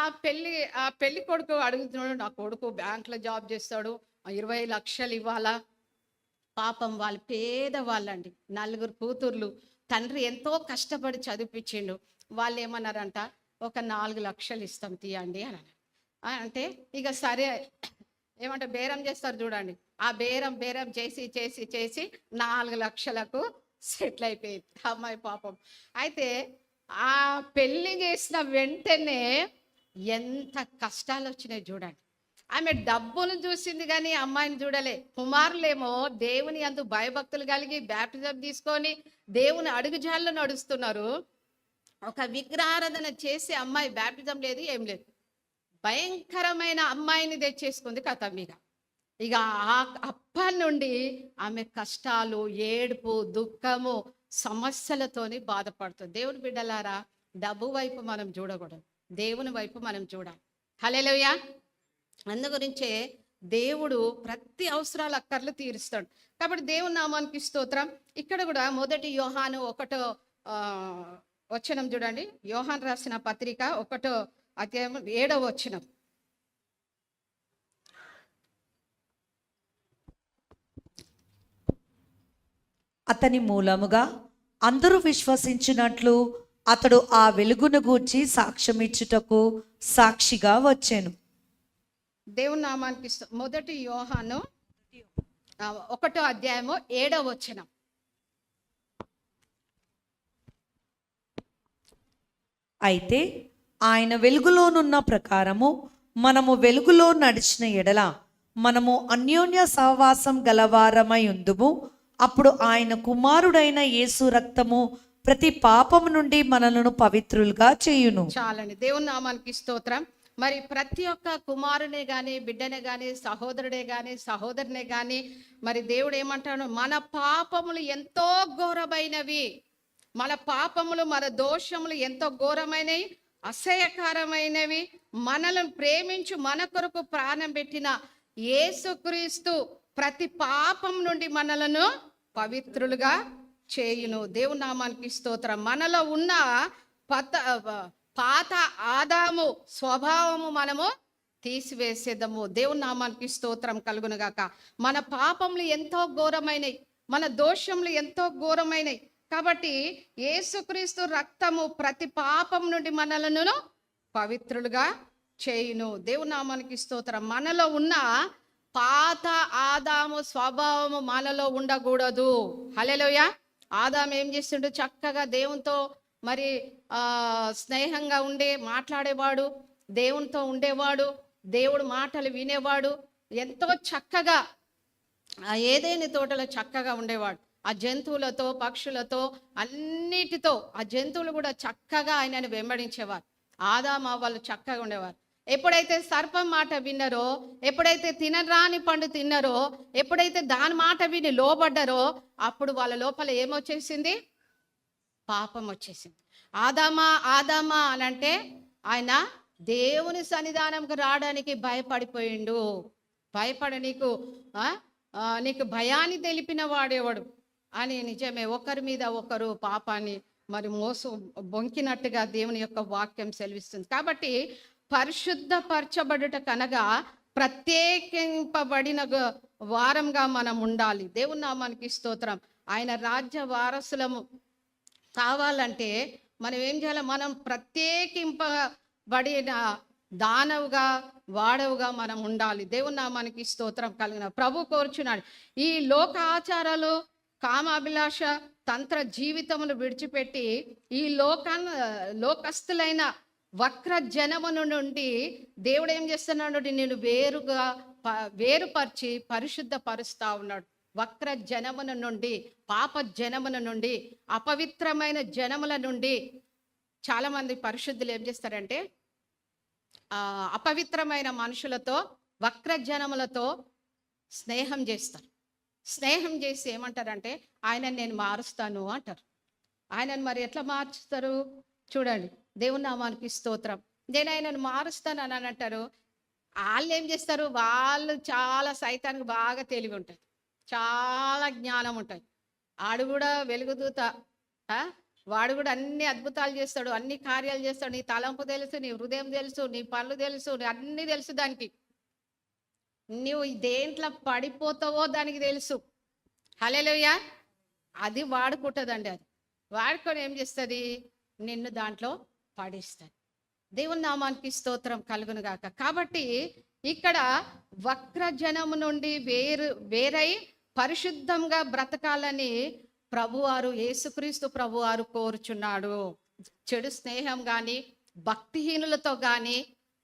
పెళ్లి కొడుకు అడుగుతున్నాడు, నా కొడుకు బ్యాంక్లో జాబ్ చేస్తాడు, 20 లక్షలు ఇవ్వాలా. పాపం వాళ్ళు పేదవాళ్ళండి, 4 కూతుర్లు, తండ్రి ఎంతో కష్టపడి చదివిపించిండు. వాళ్ళు ఏమన్నారంట, ఒక 4 లక్షలు ఇస్తాం తీయండి అని అంటే, ఇక సరే ఏమంటే బేరం చేస్తారు చూడండి, ఆ బేరం చేసి 4 లక్షలకు సెటిల్ అయిపోయింది అమ్మాయి పాపం. అయితే ఆ పెళ్లి చేసిన వెంటనే ఎంత కష్టాలు వచ్చినాయి చూడండి. ఆమె డబ్బును చూసింది కానీ అమ్మాయిని చూడలే. కుమారులేమో దేవుని యందు భయభక్తులు కలిగి బ్యాప్టిజం తీసుకొని దేవుని అడుగుజాల్లో నడుస్తున్నారు. ఒక విగ్రహారాధన చేసి అమ్మాయి బ్యాప్టిజం లేదు, ఏం లేదు. భయంకరమైన అమ్మాయిని తెచ్చేసుకుంది కథ మీద. ఇక అప్పటి నుండి ఆమె కష్టాలు, ఏడుపు, దుఃఖము, సమస్యలతోని బాధపడుతుంది. దేవుని బిడ్డలారా, డబ్బు వైపు మనం చూడకూడదు, దేవుని వైపు మనం చూడాలి. హల్లెలూయా. అందు గురించే దేవుడు ప్రతి అవసరాలు అక్కర్లు తీరుస్తాడు. కాబట్టి దేవుని నామానికి స్తోత్రం. ఇక్కడ కూడా మొదటి యోహాను 1వ వచనం చూడండి. యోహాను రాసిన పత్రిక 1వ అధ్యాయం 7వ వచనం. అతని మూలముగా అందరూ విశ్వసించినట్లు అతడు ఆ వెలుగును గూర్చి సాక్ష్యమిచ్చుటకు సాక్షిగా వచ్చెను. దేవుని నామానికి మొదటి యోహాను 1వ అధ్యాయము 7వ వచనం. అయితే ఆయన వెలుగులోనున్న ప్రకారము మనము వెలుగులో నడిచిన ఎడల మనము అన్యోన్య సహవాసం గలవారమై ఉందుము. అప్పుడు ఆయన కుమారుడైన యేసు రక్తము ప్రతి పాపము నుండి మనలను పవిత్రులుగా చేయును. చాలండి. దేవుని నామానికి స్తోత్రం. మరి ప్రతి ఒక్క కుమారునే కానీ, బిడ్డనే కానీ, సహోదరుడే కానీ, సహోదరునే కానీ, మరి దేవుడు ఏమంటాడు? మన పాపములు ఎంతో ఘోరమైనవి, మన పాపములు, మన దోషములు ఎంతో ఘోరమైనవి, అసహ్యకరమైనవి. మనలను ప్రేమించు మన కొరకు ప్రాణం పెట్టిన యేసుక్రీస్తు ప్రతి పాపం నుండి మనలను పవిత్రులుగా చేయును. దేవుని నామానికి స్తోత్రం. మనలో ఉన్న పాత ఆదాము స్వభావము మనము తీసివేసేద్దాము. దేవుని నామానికి స్తోత్రం కలుగునుగాక. మన పాపములు ఎంతో ఘోరమైనవి, మన దోషములు ఎంతో ఘోరమైనవి. కాబట్టి యేసుక్రీస్తు రక్తము ప్రతి పాపం నుండి మనలను పవిత్రులుగా చేయును. దేవుని నామానికి స్తోత్రం. మనలో ఉన్న పాత ఆదాము స్వభావము మనలో ఉండకూడదు. హల్లెలూయా. ఆదాము ఏం చేస్తుండు? చక్కగా దేవునితో మరి స్నేహంగా మాట్లాడేవాడు, దేవునితో ఉండేవాడు, దేవుడు మాటలు వినేవాడు, ఎంతో చక్కగా ఏదేని తోటలో చక్కగా ఉండేవాడు. ఆ జంతువులతో, పక్షులతో, అన్నిటితో ఆ జంతువులు కూడా చక్కగా ఆయనను వెంబడించేవారు. ఆదాము వాళ్ళు చక్కగా ఉండేవారు. ఎప్పుడైతే సర్పం మాట విన్నారో, ఎప్పుడైతే తినరాని పండు తిన్నారో, ఎప్పుడైతే దాని మాట విని లోబడ్డారో, అప్పుడు వాళ్ళ లోపల ఏమొచ్చేసింది? పాపం వచ్చేసింది. ఆదామా ఆదామా అని అంటే ఆయన దేవుని సన్నిధానంకు రావడానికి భయపడిపోయిండు. నీకు భయాన్ని తెలిపిన వాడేవాడు అని. నిజమే, ఒకరి మీద ఒకరు పాపాన్ని మరి బొంకినట్టుగా దేవుని యొక్క వాక్యం సెలవిస్తుంది. కాబట్టి పరిశుద్ధపరచబడుట కనగా ప్రత్యేకింపబడిన వారంగా మనం ఉండాలి. దేవుని నామానికి స్తోత్రం. ఆయన రాజ్య వారసులము కావాలంటే మనం ఏం చేయాలి? మనం ప్రత్యేకింపబడిన దానవుగా, వాడవుగా మనం ఉండాలి. దేవుని నామానికి స్తోత్రం కలిగిన ప్రభు కోరుచున్నాడు. ఈ లోక ఆచారాలు, కామాభిలాష, తంత్ర జీవితమును విడిచిపెట్టి ఈ లోకస్తులైన వక్ర జనమును నుండి దేవుడు ఏం చేస్తున్నాడు? నేను వేరుపరిచి పరిశుద్ధపరుస్తా ఉన్నాడు. వక్ర జనముల నుండి, పాప జనముల నుండి, అపవిత్రమైన జనముల నుండి. చాలామంది పరిశుద్ధులు ఏం చేస్తారంటే అపవిత్రమైన మనుషులతో, వక్ర జనములతో స్నేహం చేస్తారు. స్నేహం చేసి ఏమంటారంటే ఆయనను నేను మారుస్తాను అంటారు. ఆయనను మరి ఎట్లా మార్చుతారు చూడండి. దేవుని నామానికి స్తోత్రం. నేను ఆయనను మారుస్తాను అని అంటారు. వాళ్ళు ఏం చేస్తారు? వాళ్ళు చాలా సైతానికి బాగా తెలివి ఉంటుంది, చాలా జ్ఞానం ఉంటుంది. ఆడు కూడా వెలుగుదూత, వాడు కూడా అన్ని అద్భుతాలు చేస్తాడు, అన్ని కార్యాలు చేస్తాడు. నీ తలంపు తెలుసు, నీ హృదయం తెలుసు, నీ పళ్ళు తెలుసు, అన్ని తెలుసు. దానికి నువ్వు దేంట్లో పడిపోతావో దానికి తెలుసు. హల్లెలూయా. అది వాడుకుంటుందండి. అది వాడుకొని ఏం చేస్తుంది? నిన్ను దాంట్లో పడిస్తుంది. దేవుని నామానికి స్తోత్రం కలుగును గాక. కాబట్టి ఇక్కడ వక్ర జనము నుండి వేరై పరిశుద్ధంగా బ్రతకాలని ప్రభువారు, యేసుక్రీస్తు ప్రభువారు కోరుచున్నాడు. చెడు స్నేహం కానీ, భక్తిహీనులతో కానీ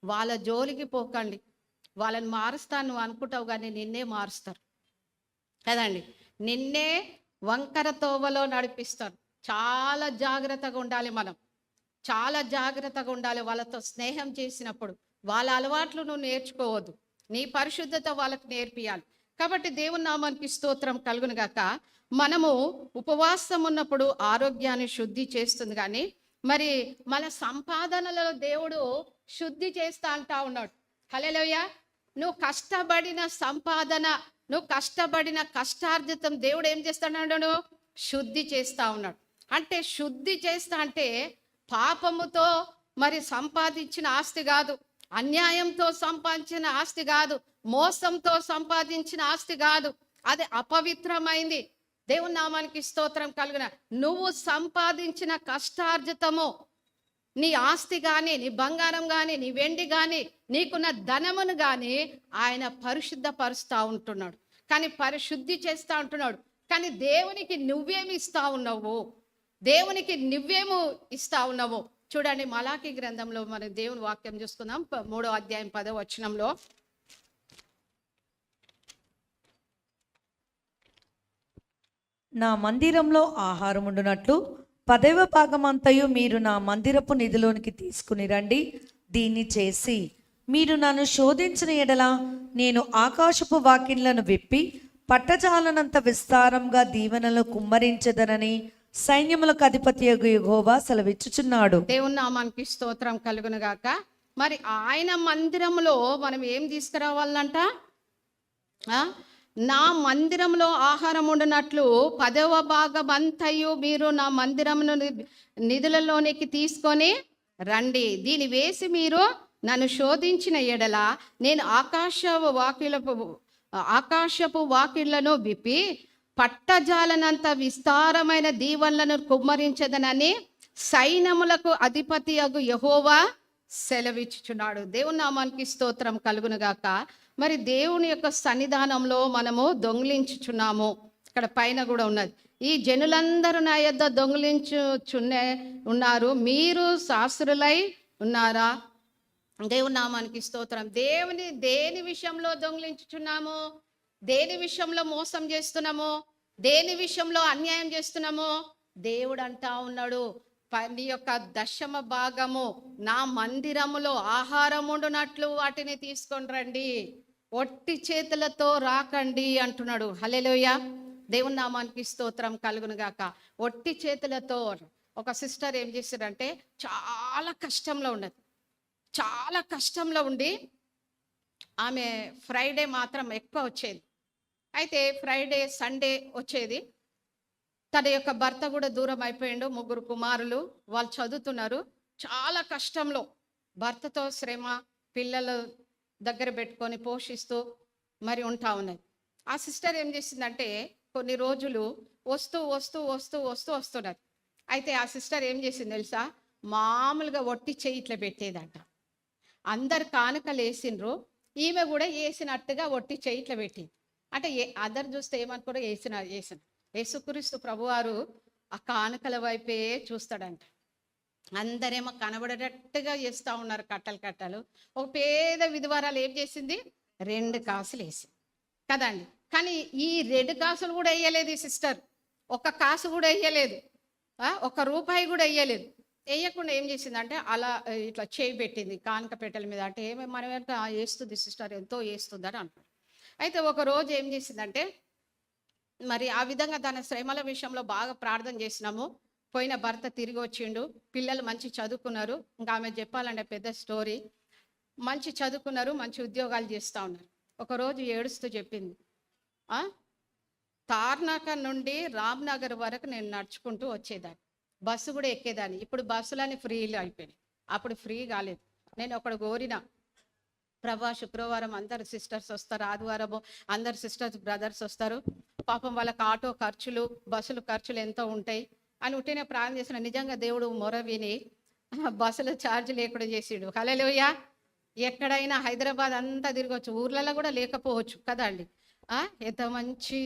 వాళ్ళ జోలికి పోకండి. వాళ్ళని మారుస్తాను నువ్వు అనుకుంటావు, కానీ నిన్నే మారుస్తారు కదండి. నిన్నే వంకర తోవలో నడిపిస్తారు. చాలా జాగ్రత్తగా ఉండాలి మనం, చాలా జాగ్రత్తగా ఉండాలి. వాళ్ళతో స్నేహం చేసినప్పుడు వాళ్ళ అలవాట్లు నువ్వు నేర్చుకోవద్దు, నీ పరిశుద్ధత వాళ్ళకి నేర్పియాలి. కాబట్టి దేవుని నామానికి స్తోత్రం కలుగును గాక. మనము ఉపవాసం ఉన్నప్పుడు ఆరోగ్యాన్ని శుద్ధి చేస్తుంది, కానీ మరి మన సంపాదనలో దేవుడు శుద్ధి చేస్తా అంటా ఉన్నాడు. హల్లెలూయా. నువ్వు కష్టపడిన సంపాదన, నువ్వు కష్టపడిన కష్టార్జితం దేవుడు ఏం చేస్తాడు? శుద్ధి చేస్తా ఉన్నాడు. అంటే శుద్ధి చేస్తా అంటే పాపముతో మరి సంపాదించిన ఆస్తి కాదు, అన్యాయంతో సంపాదించిన ఆస్తి కాదు, మోసంతో సంపాదించిన ఆస్తి కాదు, అది అపవిత్రమైంది. దేవుని నామానికి స్తోత్రం కలుగున. నువ్వు సంపాదించిన కష్టార్జితము, నీ ఆస్తి కానీ, నీ బంగారం కానీ, నీ వెండి కానీ, నీకున్న ధనమును కానీ ఆయన పరిశుద్ధపరుస్తూ ఉంటున్నాడు, కానీ పరిశుద్ధి చేస్తూ ఉంటున్నాడు. కానీ దేవునికి నువ్వేమి ఇస్తా ఉన్నావు? దేవునికి నువ్వేమో ఇస్తా ఉన్నావు? చూడండి, మలాకి గ్రంథంలో మన దేవుని వాక్యం చూసుకుందాం. 3వ అధ్యాయం 10వ వచనంలో, నా మందిరంలో ఆహారం ఉండునట్లు 10వ భాగమంతయు మీరు నా మందిరపు నిధిలోనికి తీసుకుని రండి. దీన్ని చేసి మీరు నన్ను శోధించిన ఎడల నేను ఆకాశపు వాకిళ్లను విప్పి పట్టజాలనంత విస్తారంగా దీవెనలు కుమ్మరించదనని సైన్యములకు అధిపతియగు యెహోవా సెలవిచ్చుచున్నాడు. దేవుని నామానికి స్తోత్రం కలుగును గాక. మరి ఆయన మందిరంలో మనం ఏం తీసుకురావాలంట? నా మందిరంలో ఆహారం ఉండినట్లు 10వ భాగమంతయు మీరు నా మందిరమును నిధులలోనికి తీసుకొని రండి. దీని వేసి మీరు నన్ను శోధించిన ఎడల నేను ఆకాశపు వాకిళ్లను విప్పి పట్టజాలనంత విస్తారమైన దీవెనలను కుమ్మరించదనని సైన్యములకు అధిపతి అగు యెహోవా సెలవిచ్చుచున్నాడు. దేవుని నామానికి స్తోత్రం కలుగును గాక. మరి దేవుని యొక్క సన్నిధానంలో మనము దొంగిలించుచున్నాము. ఇక్కడ పైన కూడా ఉన్నది, ఈ జనులందరూ నా యొద్ద దొంగిలించుచున్నే ఉన్నారు, మీరు శాస్త్రులై ఉన్నారా? దేవుని నామానికి స్తోత్రం. దేని విషయంలో దొంగిలించుచున్నాము? దేని విషయంలో మోసం చేస్తున్నాము? దేని విషయంలో అన్యాయం చేస్తున్నాము? దేవుడు అంటా ఉన్నాడు, నీ యొక్క దశమ భాగము నా మందిరములో ఆహారం ఉండునట్లు వాటిని తీసుకొని రండి, ఒట్టి చేతులతో రాకండి అంటున్నాడు. హల్లెలూయా. దేవుని నామానికి స్తోత్రం కలుగును గాక. ఒట్టి చేతులతో. ఒక సిస్టర్ ఏం చేశారంటే చాలా కష్టంలో ఉన్నది, చాలా కష్టంలో ఉండి ఆమె ఫ్రైడే మాత్రం ఎక్కువ వచ్చేది. అయితే ఫ్రైడే సండే వచ్చేది. తన యొక్క భర్త కూడా దూరం అయిపోయిండు, 3 కుమారులు, వాళ్ళు చదువుతున్నారు. చాలా కష్టంలో భర్తతో శ్రమ, పిల్లల దగ్గర పెట్టుకొని పోషిస్తూ మరి ఉంటా ఉన్నది. ఆ సిస్టర్ ఏం చేసిందంటే కొన్ని రోజులు వస్తున్నది. అయితే ఆ సిస్టర్ ఏం చేసింది తెలుసా? మామూలుగా ఒట్టి చెయ్యి ఇట్లా పెట్టేదంట. అందరు కానుకలు వేసిండ్రు, ఈమె కూడా వేసినట్టుగా ఒట్టి చెయ్యి ఇట్లా పెట్టింది. అంటే అందరు చూస్తే ఏమనుకోరు, వేసిన యేసుక్రీస్తు ప్రభువారు ఆ కానుకల వైపే చూస్తాడంట. అందరేమో కనబడేటట్టుగా చేస్తూ ఉన్నారు, కట్టలు. ఒక పేద విధవరాలు ఏం చేసింది? 2 కాసులు వేసింది కదండి. కానీ ఈ 2 కాసులు కూడా వేయలేదు ఈ సిస్టర్, 1 కాసు కూడా వేయలేదు, 1 రూపాయి కూడా వేయలేదు. వేయకుండా ఏం చేసిందంటే అలా ఇట్లా చేయి పెట్టింది కానుక పెట్టెల మీద. అంటే మనం వేస్తుంది సిస్టర్, ఎంతో వేస్తుందని అంటారు. అయితే ఒక రోజు ఏం చేసిందంటే మరి ఆ విధంగా తన శ్రమల విషయంలో బాగా ప్రార్థన చేసినాము. పోయిన భర్త తిరిగి వచ్చిండు, పిల్లలు మంచి చదువుకున్నారు. ఇంకా ఆమె చెప్పాలంటే పెద్ద స్టోరీ. మంచి చదువుకున్నారు, మంచి ఉద్యోగాలు చేస్తూ ఉన్నారు. ఒకరోజు ఏడుస్తూ చెప్పింది, తార్నాక నుండి రామ్నగర్ వరకు నేను నడుచుకుంటూ వచ్చేదాన్ని, బస్సు కూడా ఎక్కేదాన్ని. ఇప్పుడు బస్సులని ఫ్రీలు అయిపోయినాయి, అప్పుడు ఫ్రీ కాలేదు. నేను ఒకడు కోరిన, ప్రభా శుక్రవారం అందరు సిస్టర్స్ వస్తారు, ఆదివారము అందరు సిస్టర్స్ బ్రదర్స్ వస్తారు, పాపం వాళ్ళకి ఆటో ఖర్చులు బస్సులు ఖర్చులు ఎంతో ఉంటాయి అని ఉంటేనే ప్రార్థన చేసిన. నిజంగా దేవుడు మొర విని బస్సులు ఛార్జ్ లేకుండా చేసిడు. హల్లెలూయా. ఎక్కడైనా హైదరాబాద్ అంతా తిరగవచ్చు, ఊర్లలో కూడా లేకపోవచ్చు కదండి. ఎంత మంచి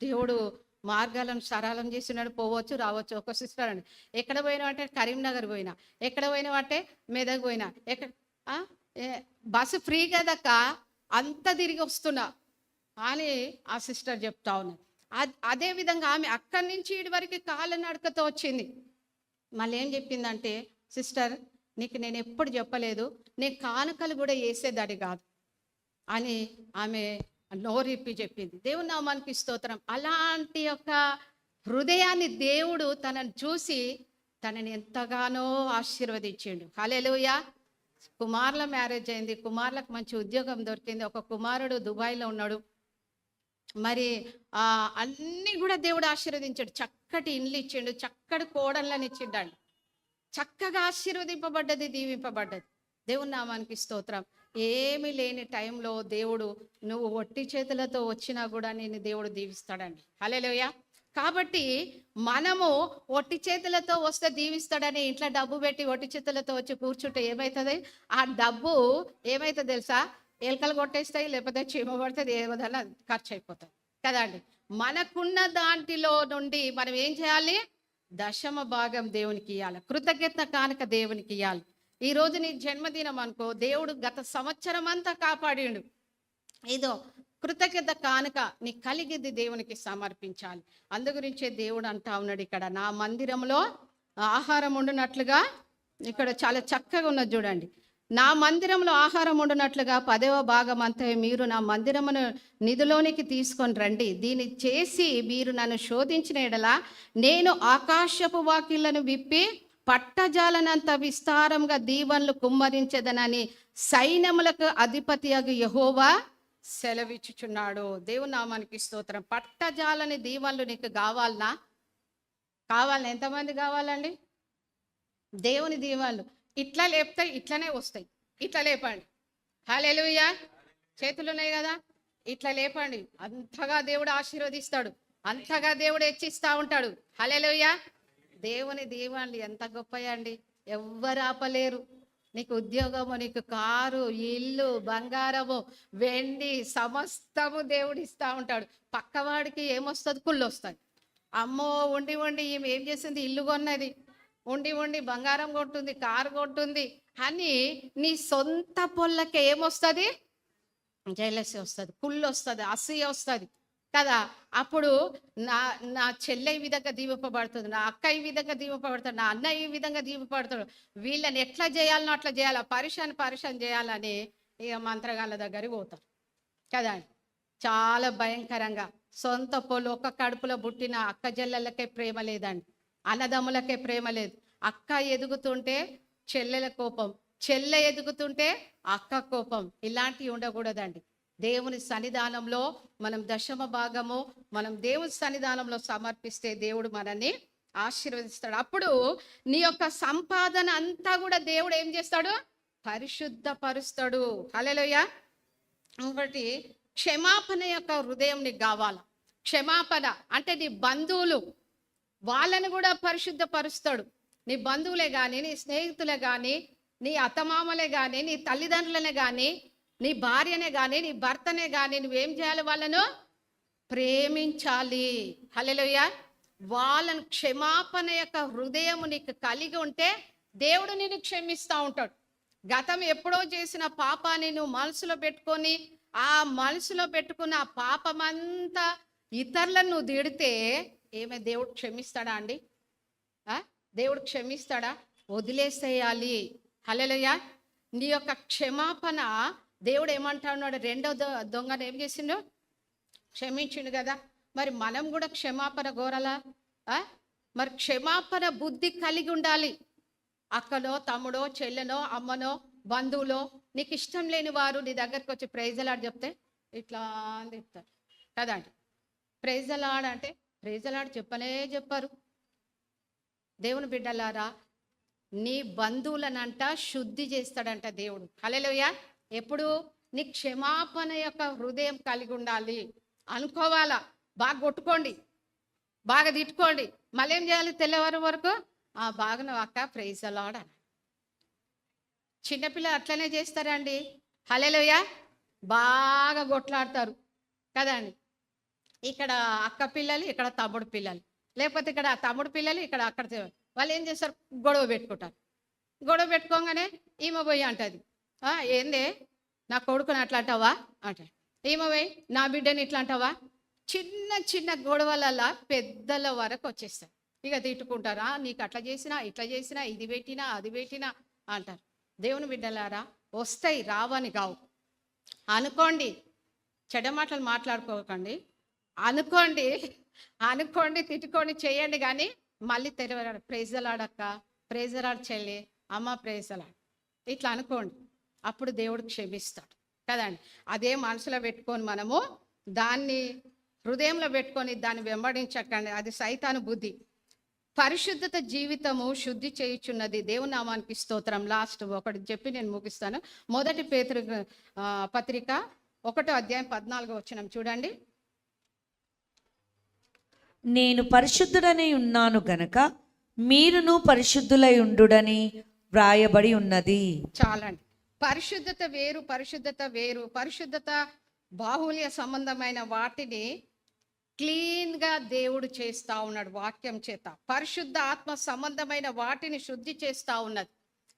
దేవుడు మార్గాలను సరళం చేసినాడు, పోవచ్చు రావచ్చు. ఒక సిస్టర్ అండి, ఎక్కడ పోయినా అంటే కరీంనగర్ పోయినా, ఎక్కడ పోయినా అంటే మెదక్ పోయినా, బస్సు ఫ్రీ కదక్క, అంత తిరిగి వస్తున్నా అని ఆ సిస్టర్ చెప్తా ఉన్నది. అదే విధంగా ఆమె అక్కడి నుంచి ఇటు వరకు కాలినడకతో వచ్చింది. మళ్ళీ ఏం చెప్పిందంటే, సిస్టర్ నీకు నేను ఎప్పుడు చెప్పలేదు, నేను కానుకలు కూడా వేసేదాడి కాదు అని ఆమె నోరిప్పి చెప్పింది. దేవుని నామానికి స్తోత్రం. అలాంటి యొక్క హృదయాన్ని దేవుడు తనను చూసి తనని ఎంతగానో ఆశీర్వదించిండు. హల్లెలూయా. కుమారుల మ్యారేజ్ అయింది, కుమారులకు మంచి ఉద్యోగం దొరికింది, ఒక కుమారుడు దుబాయ్లో ఉన్నాడు. మరి అన్నీ కూడా దేవుడు ఆశీర్వదించాడు. చక్కటి ఇండ్లు ఇచ్చిండు, చక్కటి కోడళ్ళని ఇచ్చిండండి. చక్కగా ఆశీర్వదింపబడ్డది, దీవింపబడ్డది. దేవుని నామానికి స్తోత్రం. ఏమీ లేని టైంలో దేవుడు, నువ్వు ఒట్టి చేతులతో వచ్చినా కూడా నేను దేవుడు దీవిస్తాడండి. హల్లెలూయా. కాబట్టి మనము ఒట్టి చేతులతో వస్తే దీవిస్తాడని ఇంట్లో డబ్బు పెట్టి ఒట్టి చేతులతో వచ్చి కూర్చుంటే ఏమవుతుంది? ఆ డబ్బు ఏమవుతుంది తెలుసా? ఎలకలు కొట్టేస్తాయి, లేకపోతే చీమ పడుతుంది, ఏదైనా ఖర్చు అయిపోతుంది కదండి. మనకున్న దాంట్లో నుండి మనం ఏం చేయాలి? దశమ భాగం దేవునికి ఇవ్వాలి, కృతజ్ఞత కానుక దేవునికి ఇవ్వాలి. ఈరోజు నీ జన్మదినం అనుకో, దేవుడు గత సంవత్సరం అంతా కాపాడిండు, ఏదో కృతజ్ఞత కానుక నీకు కలిగిద్ది దేవునికి సమర్పించాలి. అందు గురించే దేవుడు అంటా ఉన్నాడు ఇక్కడ, నా మందిరంలో ఆహారం ఉండునట్లుగా, ఇక్కడ చాలా చక్కగా ఉన్నది చూడండి, నా మందిరంలో ఆహారం ఉండునట్లుగా 10వ భాగం అంతా మీరు నా మందిరమును నిధిలోనికి తీసుకొని రండి. దీన్ని చేసి మీరు నన్ను శోధించిన ఎడల నేను ఆకాశపు వాకిళ్లను విప్పి పట్టజాలనంత విస్తారంగా దీవెనలు కుమ్మరించదనని సైన్యములకు అధిపతియగు యెహోవా సెలవిచ్చుచున్నాడు. దేవుని నామానికి స్తోత్రం. పట్టజాలని దీవెనలు నీకు కావాలనా? ఎంతమంది కావాలండి? దేవుని దీవెనలు ఇట్లా లేపుతాయి, ఇట్లనే వస్తాయి. ఇట్లా లేపండి. హల్లెలూయా. చేతులు ఉన్నాయి కదా, ఇట్లా లేపండి. అంతగా దేవుడు ఆశీర్వదిస్తాడు, అంతగా దేవుడు హెచ్చిస్తూ ఉంటాడు. హల్లెలూయా. దేవుని దీవెనలు ఎంత గొప్పయండి, ఎవ్వరు ఆపలేరు. నీకు ఉద్యోగము, నీకు కారు, ఇల్లు, బంగారము, వెండి సమస్తము దేవుడు ఇస్తూ ఉంటాడు. పక్కవాడికి ఏమొస్తుంది? కుళ్ళు వస్తుంది. అమ్మో ఉండి ఉండి ఈమె ఏం చేసింది? ఇల్లు కొన్నది, ఉండి ఉండి బంగారం కొంటుంది, కారు కొంటుంది అని నీ సొంత పొల్లకి ఏమొస్తుంది? జైలసి వస్తుంది, కుళ్ళు వస్తుంది, అసూయ వస్తుంది కదా. అప్పుడు నా చెల్లె ఈ విధంగా దీవింపబడుతుంది, నా అక్క ఈ విధంగా దీవింపబడుతుంది, నా అన్న ఈ విధంగా దీవింపబడుతాడు, వీళ్ళని ఎట్లా చేయాలనో అట్లా చేయాలి, పరిశాన్ చేయాలని ఇక మంత్రగాళ్ళ దగ్గరికి పోతారు కదా. చాలా భయంకరంగా. సొంత పొలు ఒక్క కడుపులో పుట్టిన అక్క చెల్లెళ్ళకే ప్రేమ లేదండి, అన్నదమ్ములకే ప్రేమ లేదు. అక్క ఎదుగుతుంటే చెల్లెల కోపం, చెల్లె ఎదుగుతుంటే అక్క కోపం. ఇలాంటివి ఉండకూడదండి. దేవుని సన్నిధానంలో మనం దశమ భాగము మనం దేవుని సన్నిధానంలో సమర్పిస్తే దేవుడు మనల్ని ఆశీర్వదిస్తాడు. అప్పుడు నీ యొక్క సంపాదన అంతా కూడా దేవుడు ఏం చేస్తాడు? పరిశుద్ధపరుస్తాడు. హల్లెలూయా. ఇంకోటి, క్షమాపణ యొక్క హృదయం నీకు కావాల. క్షమాపణ అంటే నీ బంధువులు, వాళ్ళని కూడా పరిశుద్ధపరుస్తాడు. నీ బంధువులే కానీ, నీ స్నేహితులే కానీ, నీ అత్తమామలే కానీ, నీ తల్లిదండ్రులనే కానీ, నీ భార్యనే కానీ, నీ భర్తనే కానీ నువ్వేం చేయాలి? వాళ్ళను ప్రేమించాలి. హల్లెలూయా. వాళ్ళను క్షమాపణ యొక్క హృదయం నీకు కలిగి ఉంటే దేవుడు నిన్ను క్షమిస్తూ ఉంటాడు. గతం ఎప్పుడో చేసిన పాపాన్ని నువ్వు మనసులో పెట్టుకొని, ఆ మనసులో పెట్టుకున్న ఆ పాపమంతా ఇతరులను నువ్వు తిడితే ఏమే దేవుడు క్షమిస్తాడా అండి? దేవుడు క్షమిస్తాడా? వదిలేసేయాలి. హల్లెలూయా. నీ యొక్క క్షమాపణ దేవుడు ఏమంటున్నాడు? రెండో దొంగను ఏం చేసిండు? క్షమించిండు కదా. మరి మనం కూడా క్షమాపణ కోరాలా? మరి క్షమాపణ బుద్ధి కలిగి ఉండాలి. అక్కనో, తమ్ముడో, చెల్లెనో, అమ్మనో, బంధువులో నీకు ఇష్టం లేని వారు నీ దగ్గరికి వచ్చి ప్రైజ్ అలాడ్ చెప్తే ఇట్లా అని చెప్తారు కదా అండి. ప్రైజ్ అలాడ్ అంటే ప్రైజ్ అలాడ్ చెప్పరు. దేవుని బిడ్డలారా, నీ బంధువులనంట శుద్ధి చేస్తాడంట దేవుడు. హల్లెలూయా. ఎప్పుడు? నీ క్షమాపణ యొక్క హృదయం కలిగి ఉండాలి. అనుకోవాలా, బాగా కొట్టుకోండి, బాగా తిట్టుకోండి, మళ్ళీ ఏం చేయాలి? తెల్లవారు వరకు బాగా అక్క ప్రైజ్ అలాడ్ అని. చిన్నపిల్లలు అట్లనే చేస్తారండి. హల్లెలూయా. బాగా కొట్లాడతారు కదండి. ఇక్కడ అక్క పిల్లలు, ఇక్కడ తమ్ముడు పిల్లలు, లేకపోతే ఇక్కడ తమ్ముడు పిల్లలు, ఇక్కడ అక్కడ వాళ్ళు ఏం చేస్తారు? గొడవ పెట్టుకుంటారు. గొడవ పెట్టుకోగానే ఈమె పోయి అంటది, ఏందే నా కొడుకుని అట్లా అంటావా అంటే, ఏమవే నా బిడ్డని ఇట్లా అంటావా? చిన్న చిన్న గొడవలలా పెద్దల వరకు వచ్చేస్తాయి. ఇక తిట్టుకుంటారా, నీకు అట్లా చేసినా ఇట్లా చేసినా ఇది పెట్టినా అది పెట్టినా అంటారు. దేవుని బిడ్డలారా, వస్తాయి, రావని కావు. అనుకోండి, చెడ్డ మాటలు మాట్లాడుకోకండి, అనుకోండి, అనుకోండి, తిట్టుకోండి, చేయండి, కానీ మళ్ళీ తెరవరాడు. ప్రేజలాడక్క, ప్రేజలాడు చెల్లి, అమ్మ ప్రేజలాడు, ఇట్లా అనుకోండి. అప్పుడు దేవుడు క్షమిస్తాడు కదండి. అదే మనసులో పెట్టుకొని మనము దాన్ని హృదయంలో పెట్టుకొని దాన్ని వెంబడించకండి, అది సైతాను బుద్ధి. పరిశుద్ధత జీవితము శుద్ధి చేయుచున్నది. దేవుని నామానికి స్తోత్రం. లాస్ట్ ఒకటి చెప్పి నేను ముగిస్తాను. మొదటి పేతురు పత్రిక 1:14 చూడండి. నేను పరిశుద్ధుడనై ఉన్నాను గనక మీరును పరిశుద్ధులై ఉండుడని వ్రాయబడి ఉన్నది. చాలండి. పరిశుద్ధత వేరు, పరిశుద్ధత వేరు. పరిశుద్ధత బాహుల్య సంబంధమైన వాటిని క్లీన్గా దేవుడు చేస్తూ ఉన్నాడు వాక్యం చేత. పరిశుద్ధ ఆత్మ సంబంధమైన వాటిని శుద్ధి చేస్తూ ఉన్నది.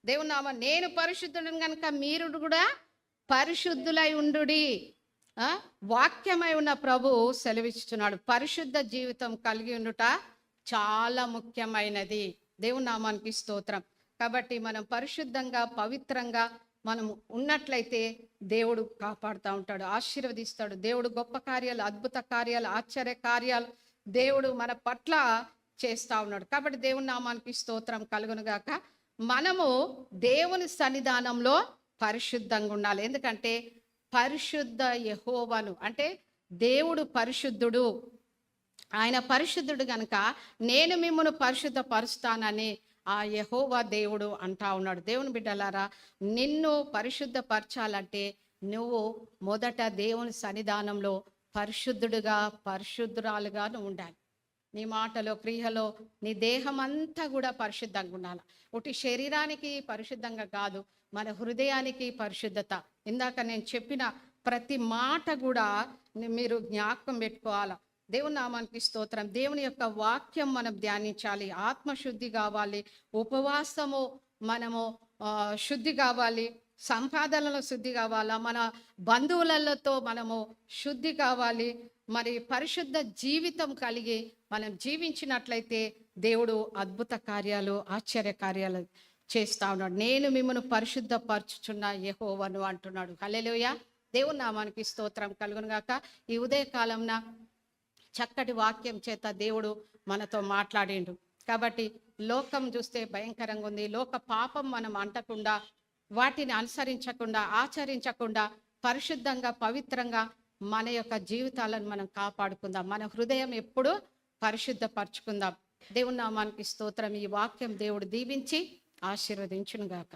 దేవుని నామ, నేను పరిశుద్ధుడు కనుక మీరు కూడా పరిశుద్ధులై ఉండుడి. వాక్యమై ఉన్న ప్రభు సెలవిస్తున్నాడు. పరిశుద్ధ జీవితం కలిగి ఉండుట చాలా ముఖ్యమైనది. దేవుని నామానికి స్తోత్రం. కాబట్టి మనం పరిశుద్ధంగా పవిత్రంగా మనం ఉన్నట్లయితే దేవుడు కాపాడుతూ ఉంటాడు, ఆశీర్వదిస్తాడు. దేవుడు గొప్ప కార్యాలు, అద్భుత కార్యాలు, ఆశ్చర్య కార్యాలు దేవుడు మన పట్ల చేస్తూ ఉన్నాడు. కాబట్టి దేవుని నామానికి స్తోత్రం కలుగునుగాక. మనము దేవుని సన్నిధానంలో పరిశుద్ధంగా ఉండాలి. ఎందుకంటే పరిశుద్ధ యెహోవాను, అంటే దేవుడు పరిశుద్ధుడు, ఆయన పరిశుద్ధుడు కనుక నేను మిమ్మల్ని పరిశుద్ధపరుస్తానని ఆ యెహోవా దేవుడు అంటా ఉన్నాడు. దేవుని బిడ్డలారా, నిన్ను పరిశుద్ధపరచాలంటే నువ్వు మొదట దేవుని సన్నిధానంలో పరిశుద్ధుడుగా, పరిశుద్ధురాలుగా నువ్వు ఉండాలి. నీ మాటలో, క్రియలో, నీ దేహం అంతా కూడా పరిశుద్ధంగా ఉండాలి. ఒకటి శరీరానికి పరిశుద్ధంగా కాదు, మన హృదయానికి పరిశుద్ధత. ఇందాక నేను చెప్పిన ప్రతి మాట కూడా మీరు జ్ఞాపకం పెట్టుకోవాలి. దేవుని నామానికి స్తోత్రం. దేవుని యొక్క వాక్యం మనం ధ్యానించాలి, ఆత్మశుద్ధి కావాలి, ఉపవాసము మనము శుద్ధి కావాలి, సంపాదనలో శుద్ధి కావాలా, మన బంధువులతో మనము శుద్ధి కావాలి. మరి పరిశుద్ధ జీవితం కలిగి మనం జీవించినట్లయితే దేవుడు అద్భుత కార్యాలు, ఆశ్చర్య కార్యాలు చేస్తా ఉన్నాడు. నేను మిమ్మల్ని పరిశుద్ధపరచుచున్న యెహోవాను అంటున్నాడు. హల్లెలూయా. దేవుని నామానికి స్తోత్రం కలుగునుగాక. ఈ ఉదయకాలంన చక్కటి వాక్యం చేత దేవుడు మనతో మాట్లాడిండు. కాబట్టి లోకం చూస్తే భయంకరంగా ఉంది. లోక పాపం మనం అంటకుండా, వాటిని అనుసరించకుండా, ఆచరించకుండా పరిశుద్ధంగా, పవిత్రంగా మన యొక్క జీవితాలను మనం కాపాడుకుందాం. మన హృదయం ఎప్పుడు పరిశుద్ధపరచుకుందాం. దేవుని నామానికి స్తోత్రం. ఈ వాక్యం దేవుడు దీవించి ఆశీర్వదించునుగాక.